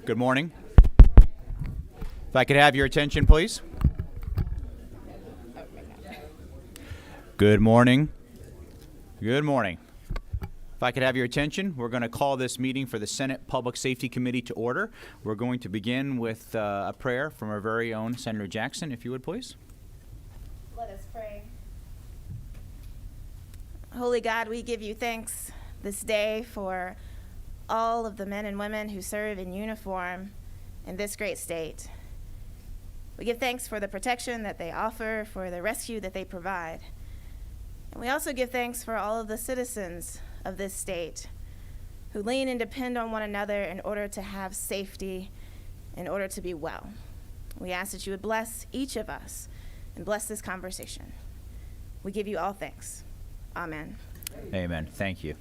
Good morning. If I could have your attention, please. Good morning. Good morning. If I could have your attention, we're going to call this meeting for the Senate Public Safety Committee to order. We're going to begin with a prayer from our very own Senator Jackson, if you would, please. Let us pray. Holy God, we give you thanks this day for all of the men and women who serve in uniform in this great state. We give thanks for the protection that they offer, for the rescue that they provide. And we also give thanks for all of the citizens of this state who lean and depend on one another in order to have safety, in order to be well. We ask that you would bless each of us and bless this conversation. We give you all thanks. Amen. Amen. Thank you.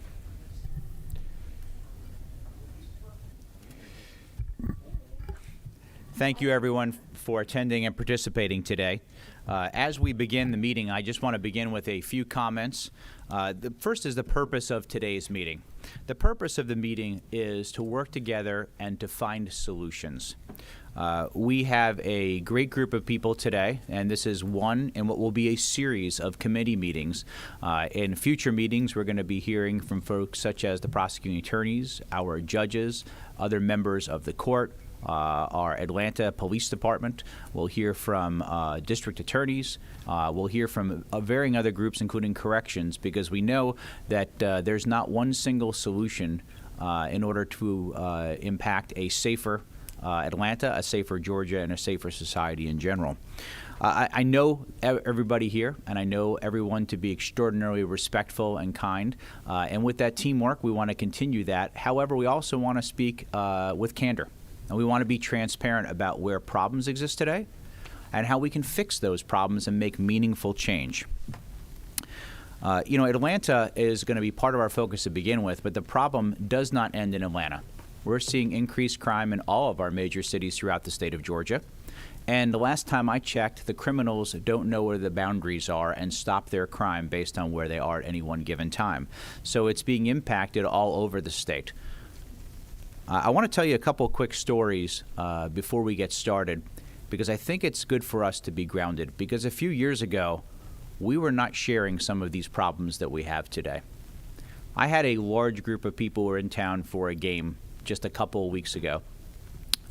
Thank you, everyone, for attending and participating today. As we begin the meeting, I just want to begin with a few comments. The first is the purpose of today's meeting. The purpose of the meeting is to work together and to find solutions. We have a great group of people today, and this is one in what will be a series of committee meetings. In future meetings, we're going to be hearing from folks such as the prosecuting attorneys, our judges, other members of the court, our Atlanta Police Department. We'll hear from district attorneys. We'll hear from varying other groups, including corrections, because we know that there's not one single solution in order to impact a safer Atlanta, a safer Georgia, and a safer society in general. I know everybody here, and I know everyone to be extraordinarily respectful and kind. And with that teamwork, we want to continue that. However, we also want to speak with candor. And we want to be transparent about where problems exist today and how we can fix those problems and make meaningful change. Atlanta is going to be part of our focus to begin with, but the problem does not end in Atlanta. We're seeing increased crime in all of our major cities throughout the state of Georgia. And the last time I checked, the criminals don't know where the boundaries are and stop their crime based on where they are at any one given time. So it's being impacted all over the state. I want to tell you a couple quick stories before we get started, because I think it's good for us to be grounded, because a few years ago, we were not sharing some of these problems that we have today. I had a large group of people who were in town for a game just a couple of weeks ago.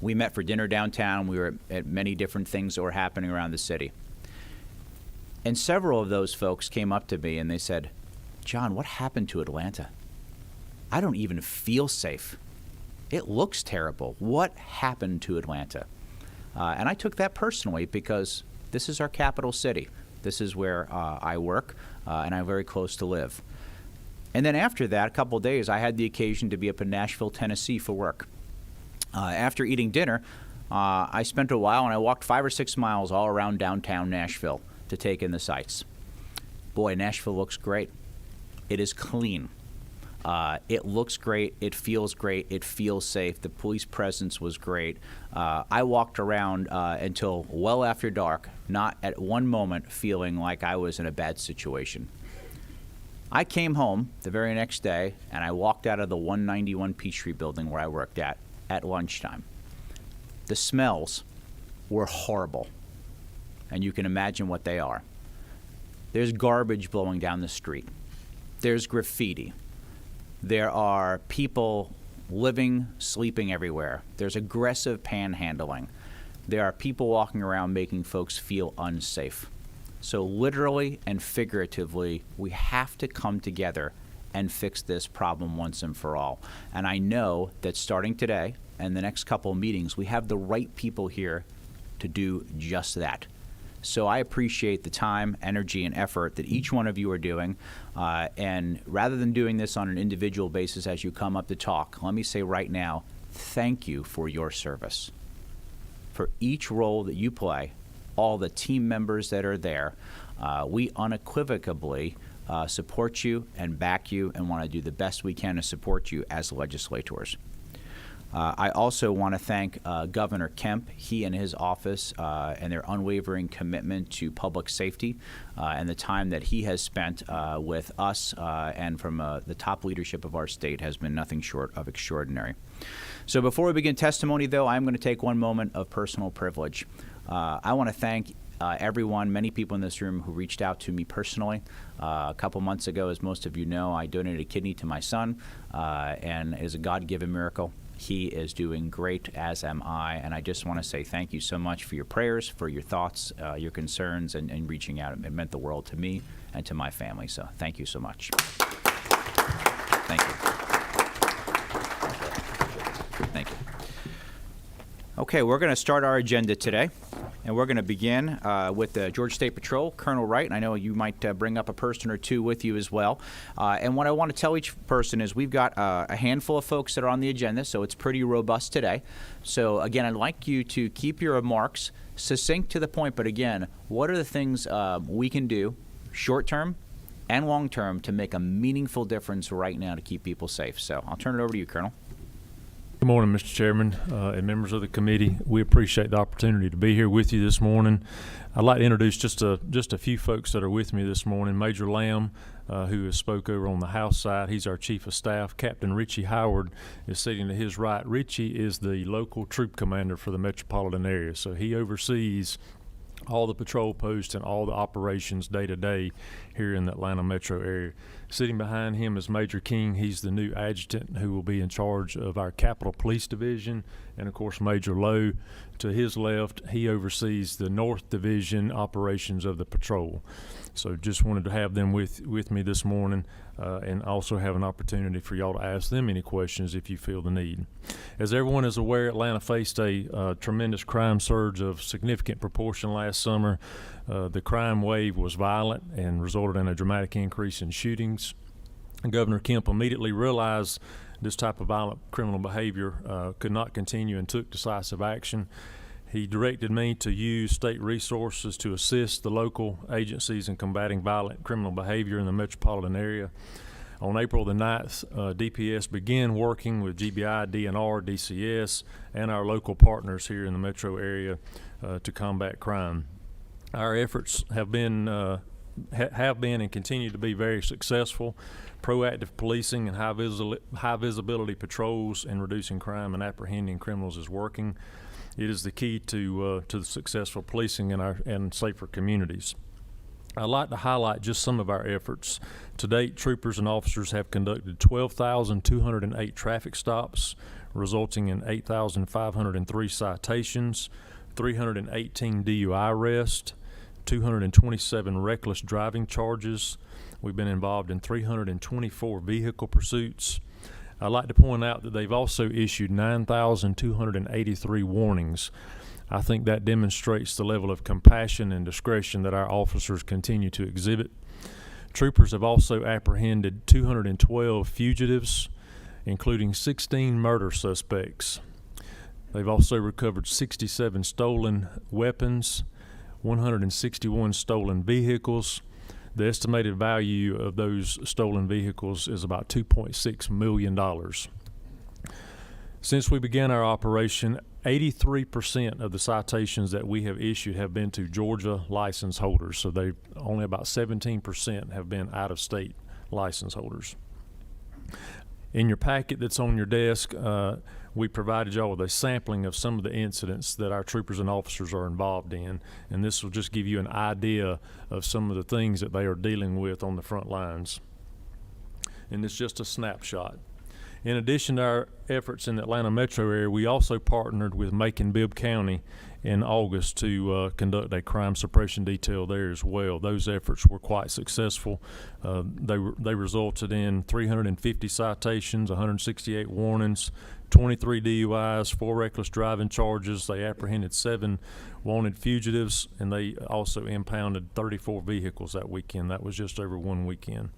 We met for dinner downtown. We were at many different things that were happening around the city. And several of those folks came up to me and they said, "John, what happened to Atlanta? I don't even feel safe. It looks terrible. What happened to Atlanta?" And I took that personally because this is our capital city. This is where I work, and I'm very close to live. And then after that, a couple of days, I had the occasion to be up in Nashville, Tennessee for work. After eating dinner, I spent a while and I walked 5 or 6 miles all around downtown Nashville to take in the sights. Boy, Nashville looks great. It is clean. It looks great. It feels great. It feels safe. The police presence was great. I walked around until well after dark, not at one moment feeling like I was in a bad situation. I came home the very next day, and I walked out of the 191 Peachtree building where I worked at lunchtime. The smells were horrible, and you can imagine what they are. There's garbage blowing down the street. There's graffiti. There are people living, sleeping everywhere. There's aggressive panhandling. There are people walking around making folks feel unsafe. So literally and figuratively, we have to come together and fix this problem once and for all. And I know that starting today and the next couple of meetings, we have the right people here to do just that. So I appreciate the time, energy, and effort that each one of you are doing. And rather than doing this on an individual basis as you come up to talk, let me say right now, thank you for your service. For each role that you play, all the team members that are there, we unequivocally support you and back you and want to do the best we can to support you as legislators. I also want to thank Governor Kemp, he and his office, and their unwavering commitment to public safety and the time that he has spent with us and from the top leadership of our state has been nothing short of extraordinary. So before we begin testimony, though, I'm going to take one moment of personal privilege. I want to thank everyone, many people in this room who reached out to me personally. A couple months ago, as most of you know, I donated a kidney to my son, and it is a God-given miracle. He is doing great, as am I, and I just want to say thank you so much for your prayers, for your thoughts, your concerns, and reaching out. It meant the world to me and to my family, so thank you so much. Thank you. Thank you. Okay, we're going to start our agenda today, and we're going to begin with the Georgia State Patrol, Colonel Wright, and I know you might bring up a person or two with you as well. And what I want to tell each person is we've got a handful of folks that are on the agenda, so it's pretty robust today. So again, I'd like you to keep your remarks succinct to the point, but again, what are the things we can do short-term and long-term to make a meaningful difference right now to keep people safe? So I'll turn it over to you, Colonel. Good morning, Mr. Chairman and members of the committee. We appreciate the opportunity to be here with you this morning. I'd like to introduce just a few folks that are with me this morning. Major Lamb, who has spoke over on the House side. He's our Chief of Staff. Captain Richie Howard is sitting to his right. Richie is the local troop commander for the metropolitan area, so he oversees all the patrol posts and all the operations day to day here in the Atlanta metro area. Sitting behind him is Major King. He's the new adjutant who will be in charge of our Capitol Police Division. And of course, Major Lowe to his left, he oversees the North Division operations of the patrol. So just wanted to have them with me this morning and also have an opportunity for y'all to ask them any questions if you feel the need. As everyone is aware, Atlanta faced a tremendous crime surge of significant proportion last summer. The crime wave was violent and resulted in a dramatic increase in shootings. Governor Kemp immediately realized this type of violent criminal behavior could not continue and took decisive action. He directed me to use state resources to assist the local agencies in combating violent criminal behavior in the metropolitan area. On April the 9th, DPS began working with GBI, DNR, DCS, and our local partners here in the metro area to combat crime. Our efforts have been and continue to be very successful. Proactive policing and high visibility patrols in reducing crime and apprehending criminals is working. It is the key to the successful policing and safer communities. I'd like to highlight just some of our efforts. To date, troopers and officers have conducted 12,208 traffic stops, resulting in 8,503 citations, 318 DUI arrests, 227 reckless driving charges. We've been involved in 324 vehicle pursuits. I'd like to point out that they've also issued 9,283 warnings. I think that demonstrates the level of compassion and discretion that our officers continue to exhibit. Troopers have also apprehended 212 fugitives, including 16 murder suspects. They've also recovered 67 stolen weapons, 161 stolen vehicles. The estimated value of those stolen vehicles is about $2.6 million. Since we began our operation, 83% of the citations that we have issued have been to Georgia license holders, so only about 17% have been out-of-state license holders. In your packet that's on your desk, we provided y'all with a sampling of some of the incidents that our troopers and officers are involved in, and this will just give you an idea of some of the things that they are dealing with on the front lines. And it's just a snapshot. In addition to our efforts in the Atlanta metro area, we also partnered with Macon-Bibb County in August to conduct a crime suppression detail there as well. Those efforts were quite successful. They resulted in 350 citations, 168 warnings, 23 DUIs, 4 reckless driving charges. They apprehended 7 wanted fugitives, and they also impounded 34 vehicles that weekend. That was just over one weekend.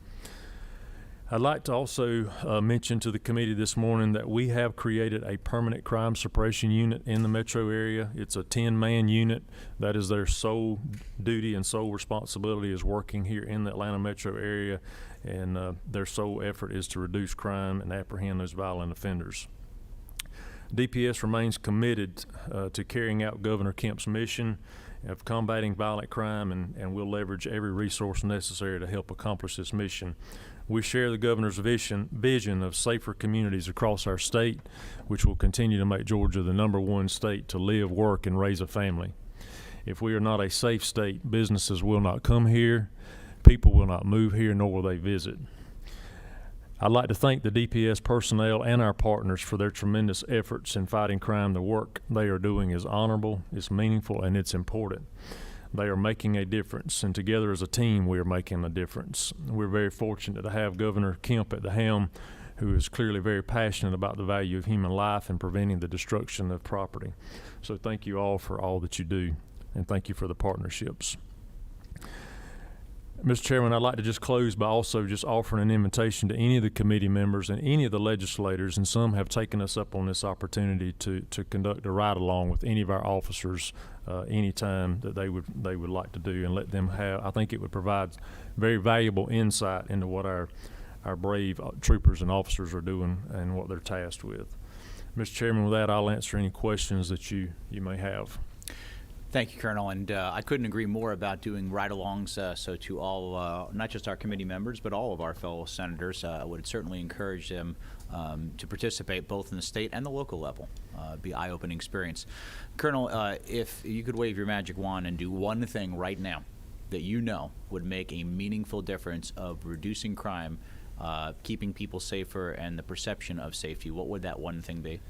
I'd like to also mention to the committee this morning that we have created a permanent crime suppression unit in the metro area. It's a 10-man unit. That is their sole duty and sole responsibility is working here in the Atlanta metro area, and their sole effort is to reduce crime and apprehend those violent offenders. DPS remains committed to carrying out Governor Kemp's mission of combating violent crime, and will leverage every resource necessary to help accomplish this mission. We share the governor's vision of safer communities across our state, which will continue to make Georgia the #1 state to live, work, and raise a family. If we are not a safe state, businesses will not come here, people will not move here, nor will they visit. I'd like to thank the DPS personnel and our partners for their tremendous efforts in fighting crime. The work they are doing is honorable, it's meaningful, and it's important. They are making a difference, and together as a team, we are making a difference. We're very fortunate to have Governor Kemp at the helm, who is clearly very passionate about the value of human life and preventing the destruction of property. So thank you all for all that you do, and thank you for the partnerships. Mr. Chairman, I'd like to just close by also just offering an invitation to any of the committee members and any of the legislators, and some have taken us up on this opportunity to conduct a ride-along with any of our officers anytime that they would like to do, and let them have, I think it would provide very valuable insight into what our brave troopers and officers are doing and what they're tasked with. Mr. Chairman, with that, I'll answer any questions that you may have. Thank you, Colonel, and I couldn't agree more about doing ride-alongs. So to all, not just our committee members, but all of our fellow senators, I would certainly encourage them to participate both in the state and the local level. Be eye-opening experience. Colonel, if you could wave your magic wand and do one thing right now that you know would make a meaningful difference of reducing crime, keeping people safer, and the perception of safety, what would that one thing be?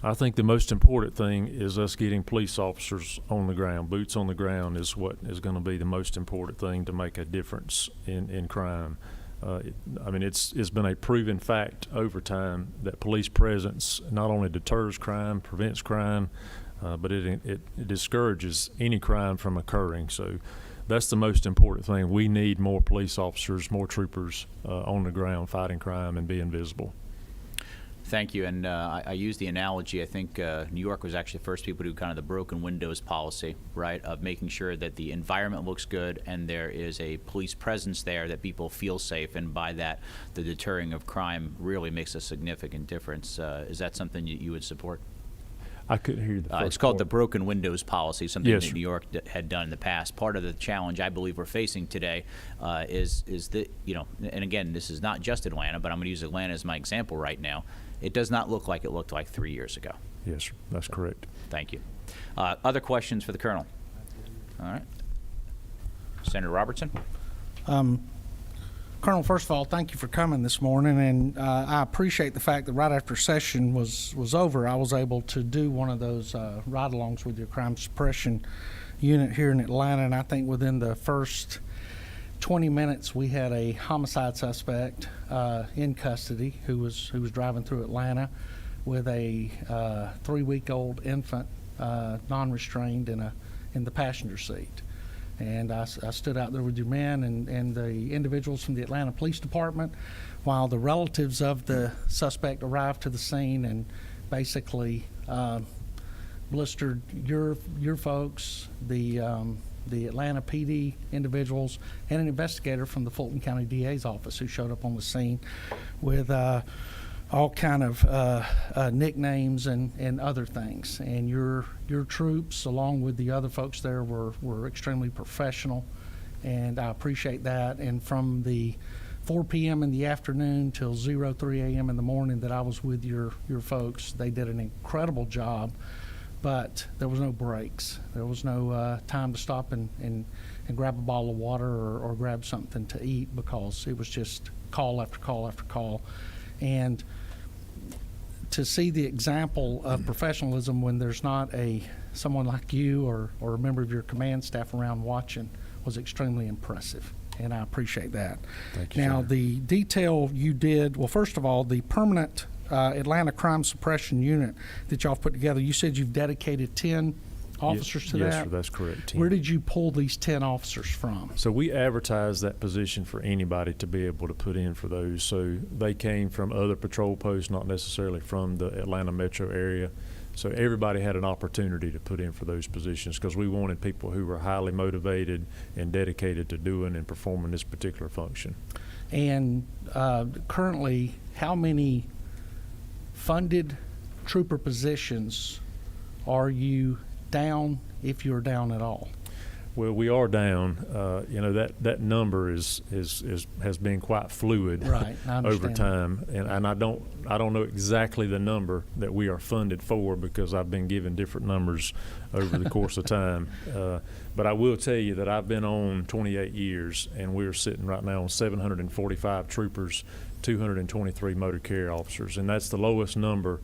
I think the most important thing is us getting police officers on the ground. Boots on the ground is what is going to be the most important thing to make a difference in crime. I mean, it's been a proven fact over time that police presence not only deters crime, prevents crime, but it discourages any crime from occurring. So that's the most important thing. We need more police officers, more troopers on the ground fighting crime and being visible. Thank you, and I use the analogy, I think New York was actually the first people to do kind of the broken windows policy, right, of making sure that the environment looks good and there is a police presence there that people feel safe, and by that, the deterring of crime really makes a significant difference. Is that something you would support? I couldn't hear the first It's called part. the broken windows policy, something Yes, that sir. New York had done in the past. Part of the challenge I believe we're facing today is that, you know, and again, this is not just Atlanta, but I'm going to use Atlanta as my example right now. It does not look like it looked like 3 years ago. Yes, sir. That's correct. Thank you. Other questions for the Colonel? All right. Senator Robertson? Colonel, first of all, thank you for coming this morning, and I appreciate the fact that right after session was over, I was able to do one of those ride-alongs with your crime suppression unit here in Atlanta, and I think within the first 20 minutes we had a homicide suspect in custody who was driving through Atlanta with a 3-week-old infant non-restrained in the passenger seat. And I stood out there with your men and the individuals from the Atlanta Police Department while the relatives of the suspect arrived to the scene and basically blistered your folks, the Atlanta PD individuals, and an investigator from the Fulton County DA's office who showed up on the scene with all kind of nicknames and other things. And your troops, along with the other folks there, were extremely professional, and I appreciate that. And from the 4 p.m. in the afternoon till 03 a.m. in the morning that I was with your folks, they did an incredible job. But there was no breaks. There was no time to stop and grab a bottle of water or grab something to eat, because it was just call after call after call. And to see the example of professionalism when there's not someone like you or a member of your command staff around watching was extremely impressive, and I appreciate that. Thank you, Now, Senator. the detail you did, well, first of all, the permanent Atlanta Crime Suppression Unit that y'all put together, you said you've dedicated 10 officers to that? Yes, sir, that's correct. Where did you pull these 10 officers from? So we advertised that position for anybody to be able to put in for those. So they came from other patrol posts, not necessarily from the Atlanta metro area. So everybody had an opportunity to put in for those positions because we wanted people who were highly motivated and dedicated to doing and performing this particular function. And currently, how many funded trooper positions are you down, if you're down at all? Well, we are down. That number has been quite fluid Right, I over understand. time, and I don't know exactly the number that we are funded for because I've been given different numbers over the course of time. But I will tell you that I've been on 28 years, and we're sitting right now on 745 troopers, 223 motor carrier officers, and that's the lowest number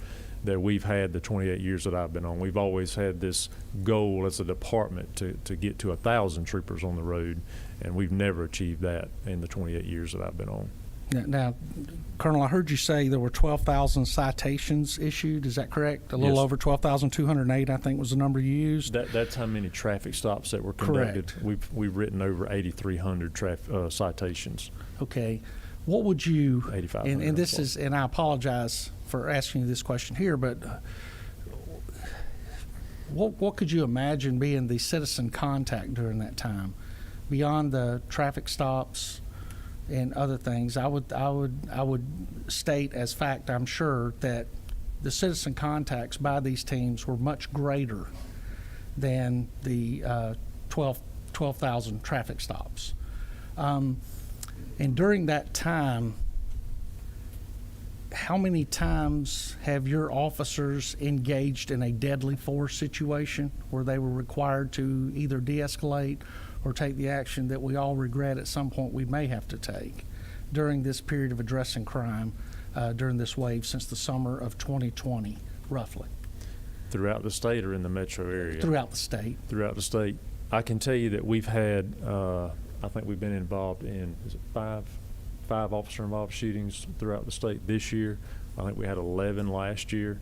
that we've had the 28 years that I've been on. We've always had this goal as a department to get to 1,000 troopers on the road, and we've never achieved that in the 28 years that I've been on. Now, Colonel, I heard you say there were 12,000 citations issued. Is that correct? A little Yes. over 12,208, I think, was the number you used. That's how many traffic stops that were conducted. Correct. We've written over 8,300 citations. Okay. What would you, 8,500, and this I'm sorry. is, and I apologize for asking you this question here, but what could you imagine being the citizen contact during that time? Beyond the traffic stops and other things, I would state as fact, I'm sure, that the citizen contacts by these teams were much greater than the 12,000 traffic stops. And during that time, how many times have your officers engaged in a deadly force situation where they were required to either de-escalate or take the action that we all regret at some point we may have to take during this period of addressing crime during this wave since the summer of 2020, roughly? Throughout the state or in the metro area? Throughout the state. Throughout the state. I can tell you that we've had, I think we've been involved in, is it five officer-involved shootings throughout the state this year. I think we had 11 last year.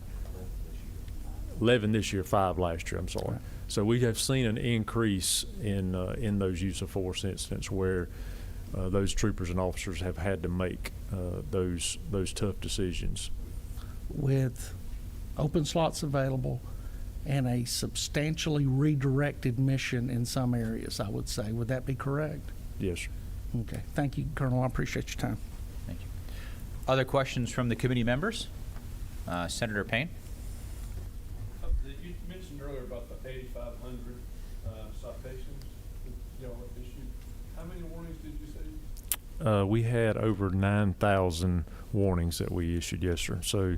11 this year, 5 last year, I'm sorry. Right. So we have seen an increase in those use of force incidents where those troopers and officers have had to make those tough decisions. With open slots available and a substantially redirected mission in some areas, I would say. Would that be correct? Yes, sir. Okay. Thank you, Colonel. I appreciate your time. Thank you. Other questions from the committee members? Senator Payne? You mentioned earlier about the 8,500 citations that y'all issued. How many warnings did you say? We had over 9,000 warnings that we issued, yes, sir. So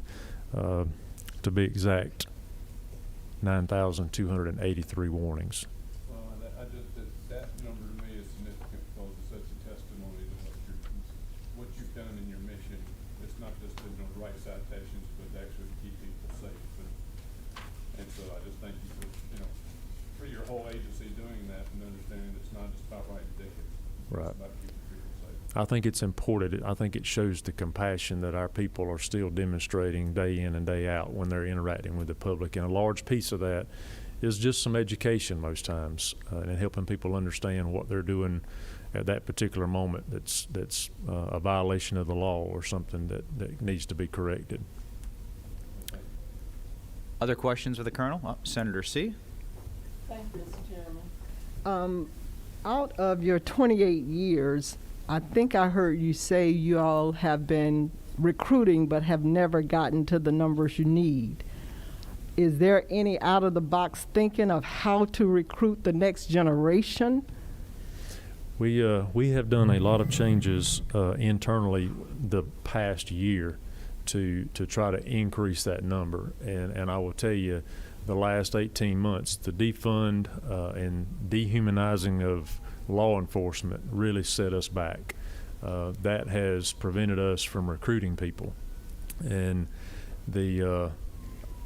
to be exact, 9,283 warnings. Well, that number to me is significant because it's such a testimony to what you've done in your mission. It's not just to write citations, but actually keep people safe. And so I just thank you for your whole agency doing that and understanding it's not just about writing tickets. Right. It's about keeping people safe. I think it's important. I think it shows the compassion that our people are still demonstrating day in and day out when they're interacting with the public. And a large piece of that is just some education most times and helping people understand what they're doing at that particular moment that's a violation of the law or something that needs to be corrected. Other questions of the Colonel? Senator C. Thank you, Mr. Chairman. Out of your 28 years, I think I heard you say you all have been recruiting but have never gotten to the numbers you need. Is there any out-of-the-box thinking of how to recruit the next generation? We have done a lot of changes internally the past year to try to increase that number, and I will tell you, the last 18 months, the defund and dehumanizing of law enforcement really set us back. That has prevented us from recruiting people, and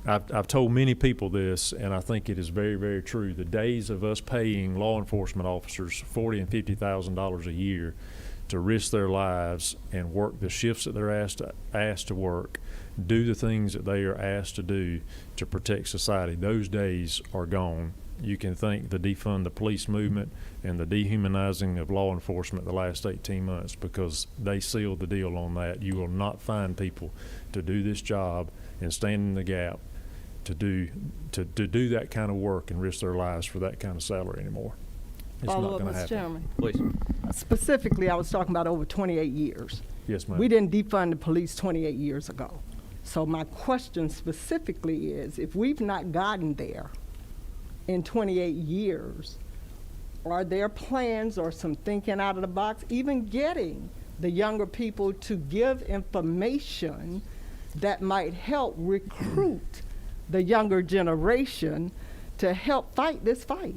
I've told many people this, and I think it is very, very true. The days of us paying law enforcement officers $40,000 and $50,000 a year to risk their lives and work the shifts that they're asked to work, do the things that they are asked to do to protect society, those days are gone. You can thank the defund the police movement and the dehumanizing of law enforcement the last 18 months because they sealed the deal on that. You will not find people to do this job and stand in the gap to do that kind of work and risk their lives for that kind of salary anymore. It's not Follow up, going to Mr. happen. Chairman. Please. Specifically, I was talking about over 28 years. Yes, ma'am. We didn't defund the police 28 years ago. So my question specifically is, if we've not gotten there in 28 years, are there plans or some thinking out of the box, even getting the younger people to give information that might help recruit the younger generation to help fight this fight?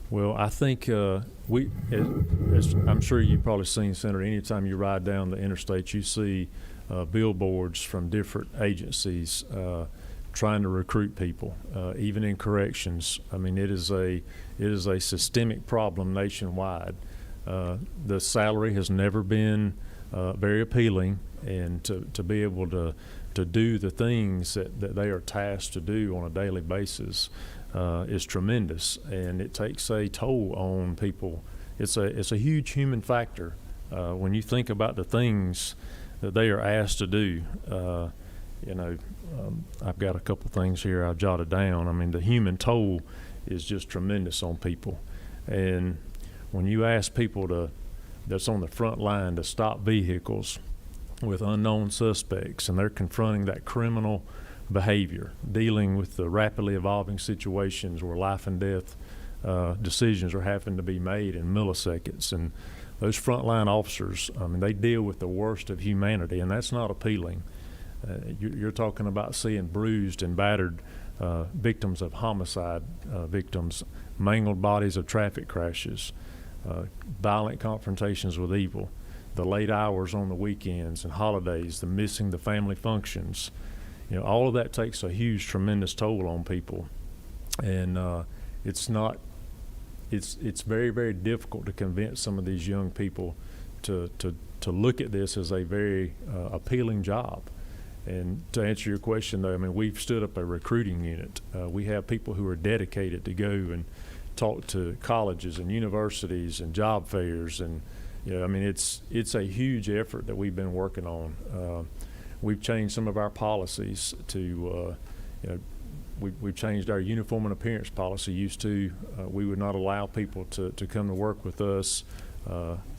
Well, I think as I'm sure you've probably seen, Senator, anytime you ride down the interstate, you see billboards from different agencies trying to recruit people, even in corrections. I mean, it is a systemic problem nationwide. The salary has never been very appealing, and to be able to do the things that they are tasked to do on a daily basis is tremendous, and it takes a toll on people. It's a huge human factor when you think about the things that they are asked to do. I've got a couple things here I've jotted down. I mean, the human toll is just tremendous on people, and when you ask people that's on the front line to stop vehicles with unknown suspects, and they're confronting that criminal behavior, dealing with the rapidly evolving situations where life and death decisions are having to be made in milliseconds. And those frontline officers, I mean, they deal with the worst of humanity, and that's not appealing. You're talking about seeing bruised and battered victims of homicide victims, mangled bodies of traffic crashes, violent confrontations with evil, the late hours on the weekends and holidays, the family functions. All of that takes a huge, tremendous toll on people, and it's very, very difficult to convince some of these young people to look at this as a very appealing job. And to answer your question, though, I mean, we've stood up a recruiting unit. We have people who are dedicated to go and talk to colleges and universities and job fairs, and I mean, it's a huge effort that we've been working on. We've changed some of our policies to, we've changed our uniform and appearance policy. Used to, we would not allow people to come to work with us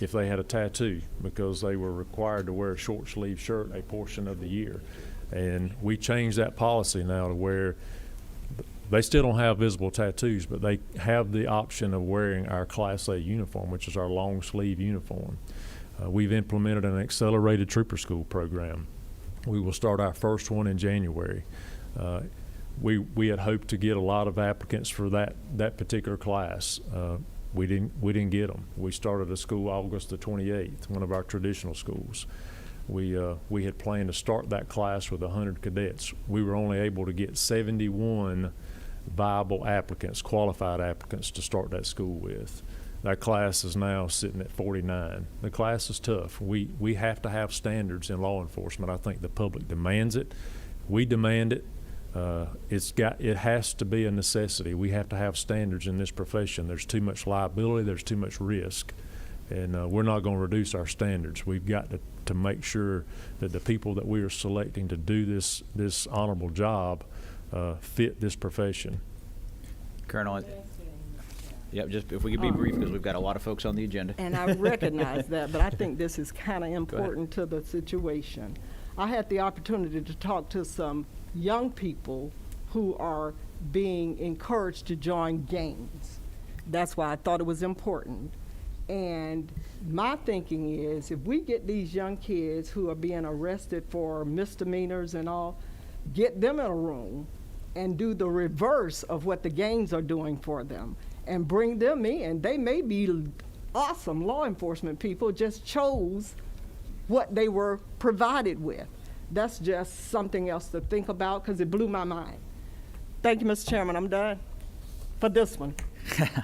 if they had a tattoo, because they were required to wear a short sleeve shirt a portion of the year. And we changed that policy now to where they still don't have visible tattoos, but they have the option of wearing our Class A uniform, which is our long sleeve uniform. We've implemented an accelerated trooper school program. We will start our first one in January. We had hoped to get a lot of applicants for that particular class. We didn't get them. We started a school August the 28th, one of our traditional schools. We had planned to start that class with 100 cadets. We were only able to get 71 viable applicants, qualified applicants, to start that school with. That class is now sitting at 49. The class is tough. We have to have standards in law enforcement. I think the public demands it. We demand it. It has to be a necessity. We have to have standards in this profession. There's too much liability. There's too much risk, and we're not going to reduce our standards. We've got to make sure that the people that we are selecting to do this honorable job fit this profession. Colonel. Yep, just if we could be brief, because we've got a lot of folks on the agenda. And I recognize that, but I think this is kind of important to the situation. I had the opportunity to talk to some young people who are being encouraged to join gangs. That's why I thought it was important. And my thinking is, if we get these young kids who are being arrested for misdemeanors and all, get them in a room and do the reverse of what the gangs are doing for them, and bring them in. They may be awesome law enforcement people, just chose what they were provided with. That's just something else to think about, because it blew my mind. Thank you, Mr. Chairman. I'm done for this one.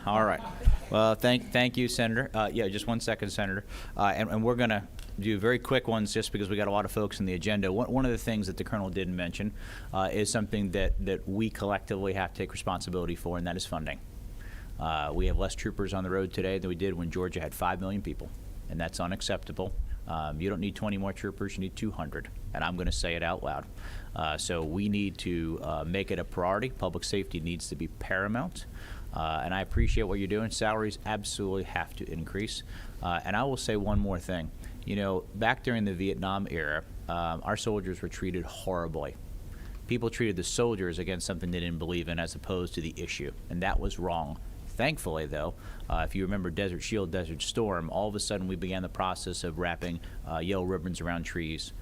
All right. Well, thank you, Senator. Yeah, just 1 second, Senator. And we're going to do very quick ones just because we got a lot of folks in the agenda. One of the things that the Colonel didn't mention is something that we collectively have to take responsibility for, and that is funding. We have less troopers on the road today than we did when Georgia had 5 million people, and that's unacceptable. You don't need 20 more troopers, you need 200, and I'm going to say it out loud. So we need to make it a priority. Public safety needs to be paramount, and I appreciate what you're doing. Salaries absolutely have to increase. And I will say one more thing. You know, back during the Vietnam era, our soldiers were treated horribly. People treated the soldiers against something they didn't believe in as opposed to the issue, and that was wrong. Thankfully, though, if you remember Desert Shield, Desert Storm, all of a sudden we began the process of wrapping yellow ribbons around trees,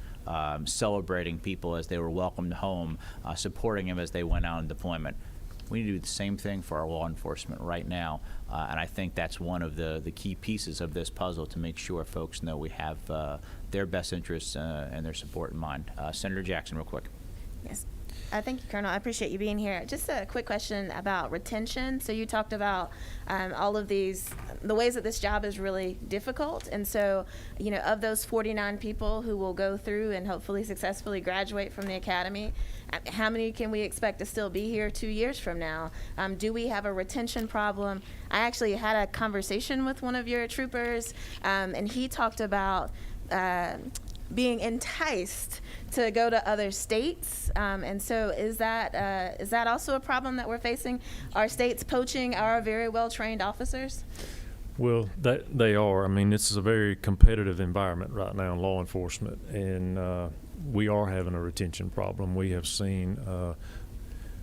celebrating people as they were welcomed home, supporting them as they went out on deployment. We need to do the same thing for our law enforcement right now, and I think that's one of the key pieces of this puzzle to make sure folks know we have their best interests and their support in mind. Senator Jackson, real quick. Yes. Thank you, Colonel. I appreciate you being here. Just a quick question about retention. So you talked about all of the ways that this job is really difficult. And so, you know, of those 49 people who will go through and hopefully successfully graduate from the academy, how many can we expect to still be here 2 years from now? Do we have a retention problem? I actually had a conversation with one of your troopers, and he talked about being enticed to go to other states, and so is that also a problem that we're facing? Are states poaching our very well-trained officers? Well, they are. I mean, this is a very competitive environment right now in law enforcement, and we are having a retention problem. We have seen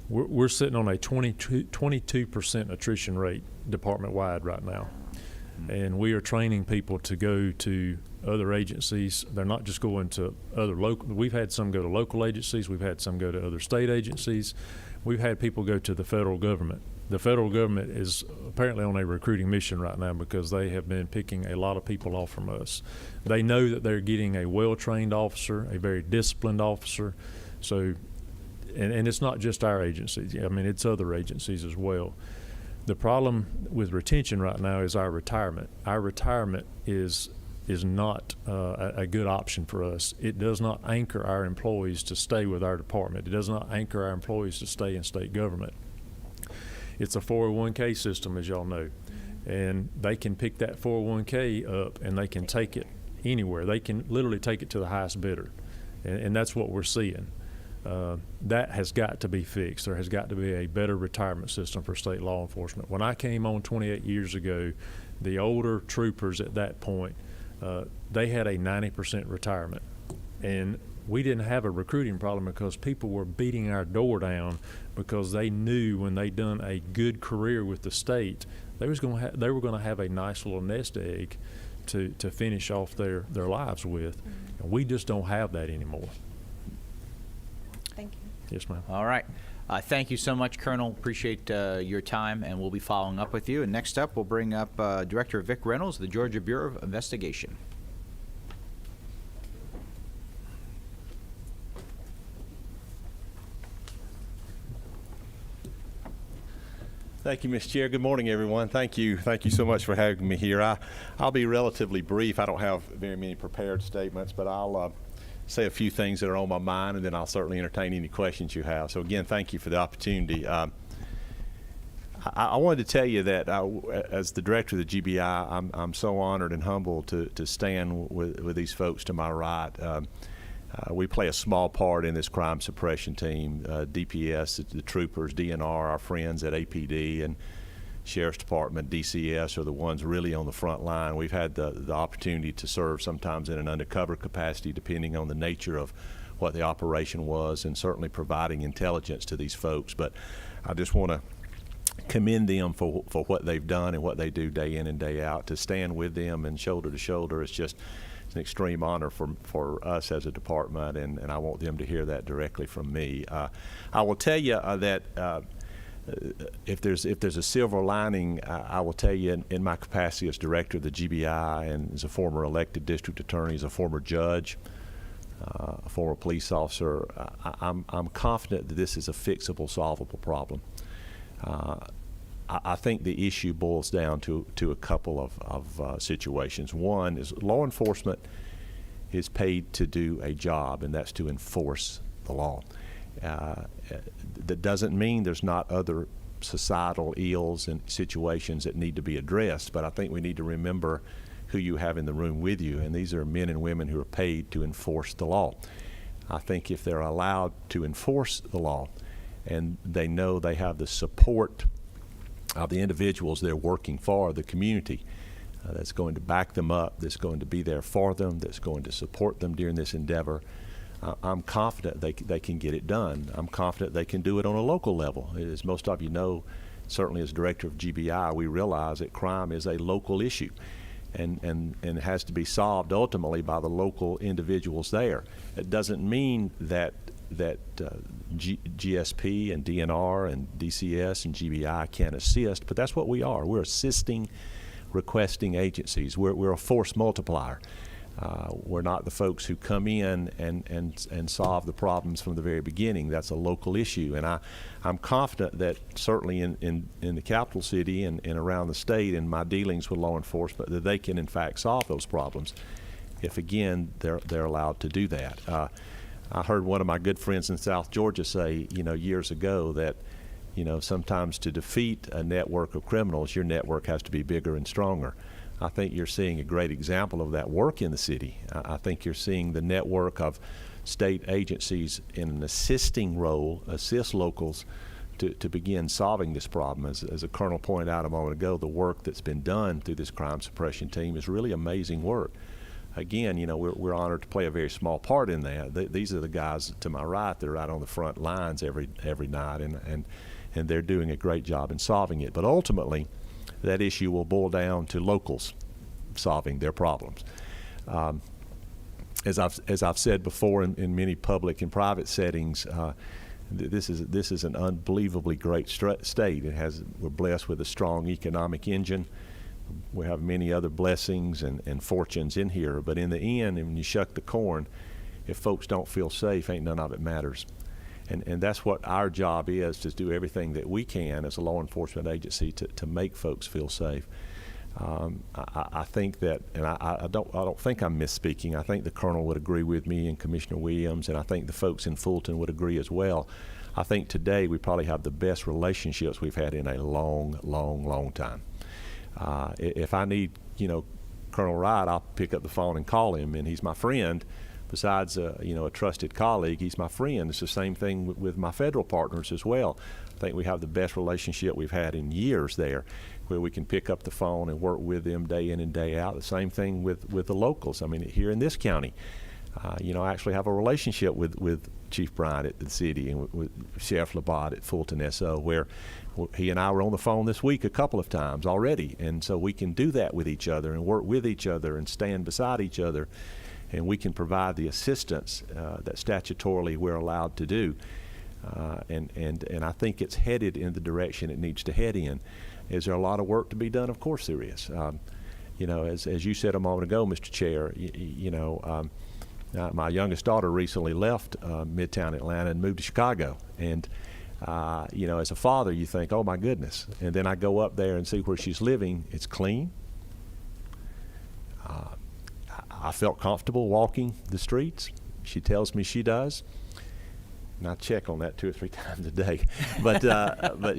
we're sitting on a 22% attrition rate department-wide right now, and we are training people to go to other agencies. They're not just going to other local. We've had some go to local agencies. We've had some go to other state agencies. We've had people go to the federal government. The federal government is apparently on a recruiting mission right now because they have been picking a lot of people off from us. They know that they're getting a well-trained officer, a very disciplined officer. So, and it's not just our agencies. I mean, it's other agencies as well. The problem with retention right now is our retirement. Our retirement is not a good option for us. It does not anchor our employees to stay with our department. It does not anchor our employees to stay in state government. It's a 401k system, as y'all know, and they can pick that 401k up and they can take it anywhere. They can literally take it to the highest bidder, and that's what we're seeing. That has got to be fixed. There has got to be a better retirement system for state law enforcement. When I came on 28 years ago, the older troopers at that point, they had a 90% retirement, and we didn't have a recruiting problem because people were beating our door down because they knew when they'd done a good career with the state, they were going to have a nice little nest egg to finish off their lives with. And we just don't have that anymore. Thank you. Yes, ma'am. All right. Thank you so much, Colonel. Appreciate your time, and we'll be following up with you. And next up, we'll bring up Director Vic Reynolds, the Georgia Bureau of Investigation. Thank you, Ms. Chair. Good morning, everyone. Thank you so much for having me here. I'll be relatively brief. I don't have very many prepared statements, but I'll say a few things that are on my mind, and then I'll certainly entertain any questions you have. So again, thank you for the opportunity. I wanted to tell you that as the director of the GBI, I'm so honored and humbled to stand with these folks to my right. We play a small part in this crime suppression team. DPS, the troopers, DNR, our friends at APD, and Sheriff's Department, DCS are the ones really on the front line. We've had the opportunity to serve sometimes in an undercover capacity, depending on the nature of what the operation was, and certainly providing intelligence to these folks. But I just want to commend them for what they've done and what they do day in and day out. To stand with them and shoulder to shoulder is just an extreme honor for us as a department, and I want them to hear that directly from me. I will tell you that if there's a silver lining, I will tell you in my capacity as director of the GBI and as a former elected district attorney, as a former judge, a former police officer, I'm confident that this is a fixable, solvable problem. I think the issue boils down to a couple of situations. One is law enforcement is paid to do a job, and that's to enforce the law. That doesn't mean there's not other societal ills and situations that need to be addressed, but I think we need to remember who you have in the room with you, and these are men and women who are paid to enforce the law. I think if they're allowed to enforce the law and they know they have the support of the individuals they're working for, the community, that's going to back them up, that's going to be there for them, that's going to support them during this endeavor. I'm confident they can get it done. I'm confident they can do it on a local level. As most of you know, certainly as director of GBI, we realize that crime is a local issue and has to be solved ultimately by the local individuals there. It doesn't mean that GSP and DNR and DCS and GBI can't assist, but that's what we are. We're assisting, requesting agencies. We're a force multiplier. We're not the folks who come in and solve the problems from the very beginning. That's a local issue, and I'm confident that certainly in the capital city and around the state in my dealings with law enforcement that they can in fact solve those problems if again they're allowed to do that. I heard one of my good friends in South Georgia say, years ago that, sometimes to defeat a network of criminals, your network has to be bigger and stronger. I think you're seeing a great example of that work in the city. I think you're seeing the network of state agencies in an assisting role, assist locals to begin solving this problem. As a colonel pointed out a moment ago, the work that's been done through this crime suppression team is really amazing work. Again, we're honored to play a very small part in that. These are the guys to my right that are out on the front lines every night, and they're doing a great job in solving it. But ultimately, that issue will boil down to locals solving their problems. As I've said before in many public and private settings, this is an unbelievably great state. We're blessed with a strong economic engine. We have many other blessings and fortunes in here, but in the end, when you shuck the corn, if folks don't feel safe, ain't none of it matters. And that's what our job is, to do everything that we can as a law enforcement agency to make folks feel safe. I think that, and I don't think I'm misspeaking. I think the Colonel would agree with me and Commissioner Williams, and I think the folks in Fulton would agree as well. I think today we probably have the best relationships we've had in a long, long, long time. If I need, Colonel Wright, I'll pick up the phone and call him, and he's my friend. Besides, a trusted colleague, he's my friend. It's the same thing with my federal partners as well. I think we have the best relationship we've had in years there, where we can pick up the phone and work with them day in and day out. The same thing with the locals. I mean, here in this county, I actually have a relationship with Chief Bryant at the city and with Sheriff Labatt at Fulton SO, where he and I were on the phone this week a couple of times already. And so we can do that with each other and work with each other and stand beside each other. And we can provide the assistance that statutorily we're allowed to do. And I think it's headed in the direction it needs to head in. Is there a lot of work to be done? Of course there is. As you said a moment ago, Mr. Chair, my youngest daughter recently left Midtown Atlanta and moved to Chicago. And, as a father, you think, oh my goodness. And then I go up there and see where she's living. It's clean. I felt comfortable walking the streets. She tells me she does. And I check on that 2 or 3 times a day. But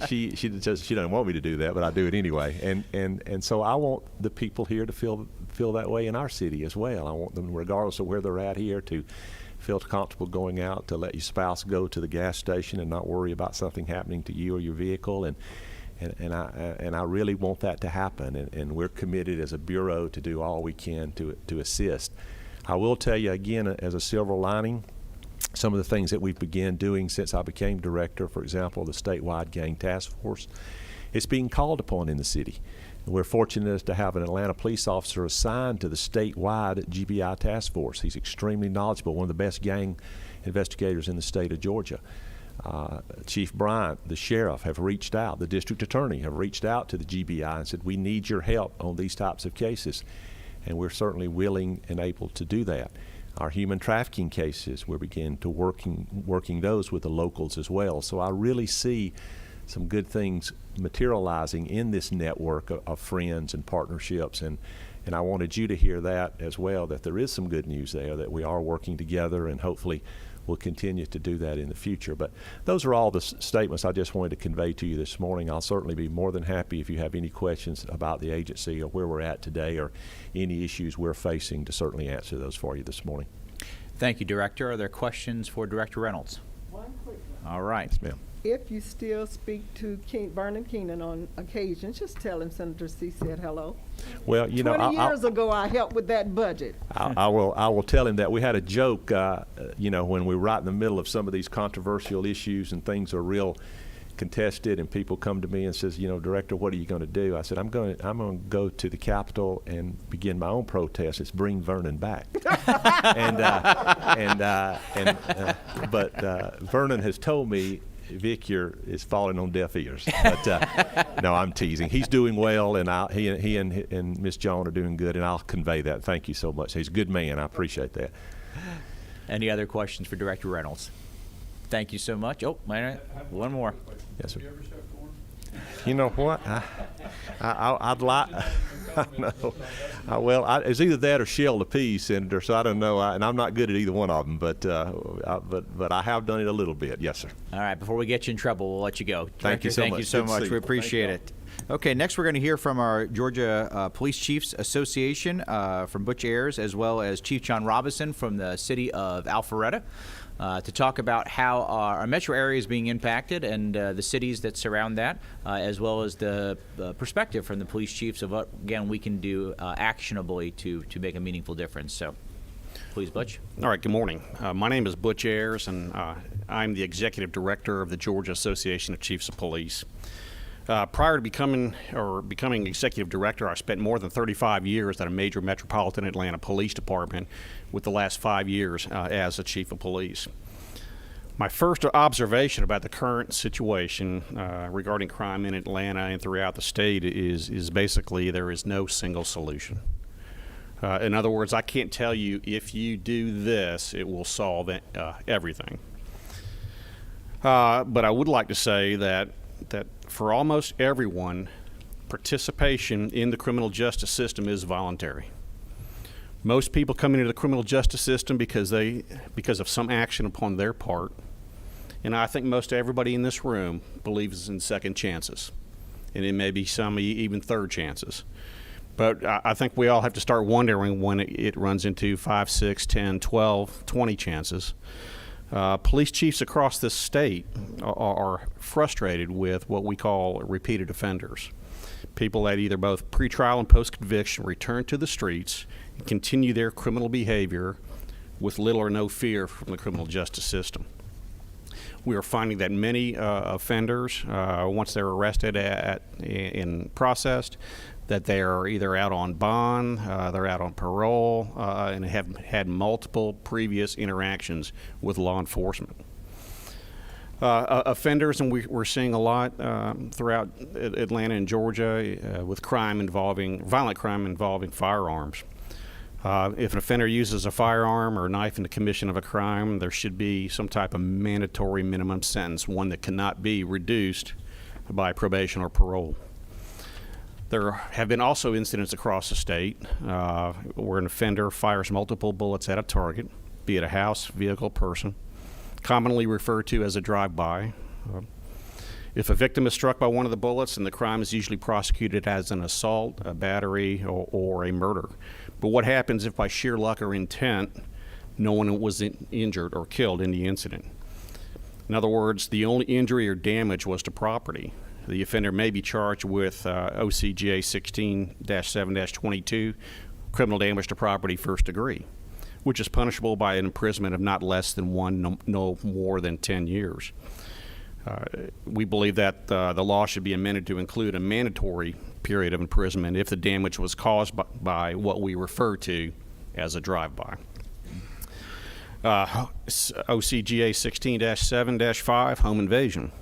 she doesn't want me to do that, but I do it anyway. And so I want the people here to feel that way in our city as well. I want them, regardless of where they're at here, to feel comfortable going out, to let your spouse go to the gas station and not worry about something happening to you or your vehicle. And I really want that to happen, and we're committed as a bureau to do all we can to assist. I will tell you again, as a silver lining, some of the things that we've begun doing since I became director, for example, the statewide gang task force, it's being called upon in the city. We're fortunate to have an Atlanta police officer assigned to the statewide GBI task force. He's extremely knowledgeable, one of the best gang investigators in the state of Georgia. Chief Bryant, the sheriff, have reached out, the district attorney have reached out to the GBI and said, we need your help on these types of cases. And we're certainly willing and able to do that. Our human trafficking cases, we're beginning to working those with the locals as well. So I really see some good things materializing in this network of friends and partnerships. And I wanted you to hear that as well, that there is some good news there, that we are working together, and hopefully we'll continue to do that in the future. But those are all the statements I just wanted to convey to you this morning. I'll certainly be more than happy if you have any questions about the agency or where we're at today or any issues we're facing to certainly answer those for you this morning. Thank you, Director. Are there questions for Director Reynolds? One quick one. All right. Yes, ma'am. if you still speak to Vernon Keenan on occasion, just tell him Senator C said hello. Well, you know, 20 years ago, I helped with that budget. I will tell him that. We had a joke, you know, when we were right in the middle of some of these controversial issues and things are real contested, and people come to me and says, you know, Director, what are you going to do? I said, I'm going to go to the Capitol and begin my own protest. It's bring Vernon back. But Vernon has told me, Vic, is falling on deaf ears. But no, I'm teasing. He's doing well, and he and Miss Joan are doing good, and I'll convey that. Thank you so much. He's a good man. I appreciate that. Any other questions for Director Reynolds? Thank you so much. Oh, one more. Yes, sir. Have you ever shot corn? You know what? I'd like. No. Well, it's either that or shell the peas, Senator. So I don't know, and I'm not good at either one of them. But I have done it a little bit. Yes, sir. All right, before we get you in trouble, we'll let you go. Thank you Director, so thank much. you so Good to see much. you. We appreciate it. Okay, next we're going to hear from our Georgia Police Chiefs Association from Butch Ayers, as well as Chief John Robinson from the city of Alpharetta, to talk about how our metro area is being impacted and the cities that surround that, as well as the perspective from the police chiefs of what, again, we can do actionably to make a meaningful difference. So, please, Butch. All right, good morning. My name is Butch Ayers, and I'm the Executive Director of the Georgia Association of Chiefs of Police. Prior to becoming Executive Director, I spent more than 35 years at a major metropolitan Atlanta police department, with the last 5 years as a Chief of Police. My first observation about the current situation regarding crime in Atlanta and throughout the state is basically there is no single solution. In other words, I can't tell you if you do this, it will solve everything. But I would like to say that for almost everyone, participation in the criminal justice system is voluntary. Most people come into the criminal justice system because of some action upon their part, and I think most everybody in this room believes in second chances, and it may be some even third chances. But I think we all have to start wondering when it runs into 5, 6, 10, 12, 20 chances. Police chiefs across this state are frustrated with what we call repeated offenders. People that either both pretrial and post-conviction return to the streets and continue their criminal behavior with little or no fear from the criminal justice system. We are finding that many offenders, once they're arrested and processed, that they are either out on bond, they're out on parole, and have had multiple previous interactions with law enforcement. Offenders, and we're seeing a lot throughout Atlanta and Georgia with violent crime involving firearms. If an offender uses a firearm or a knife in the commission of a crime, there should be some type of mandatory minimum sentence, one that cannot be reduced by probation or parole. There have been also incidents across the state where an offender fires multiple bullets at a target, be it a house, vehicle, person, commonly referred to as a drive-by. If a victim is struck by one of the bullets, then the crime is usually prosecuted as an assault, a battery, or a murder. But what happens if by sheer luck or intent, no one was injured or killed in the incident? In other words, the only injury or damage was to property. The offender may be charged with OCGA 16-7-22, criminal damage to property first degree, which is punishable by an imprisonment of not less than 1, no more than 10 years. We believe that the law should be amended to include a mandatory period of imprisonment if the damage was caused by what we refer to as a drive-by. OCGA 16-7-5, home invasion.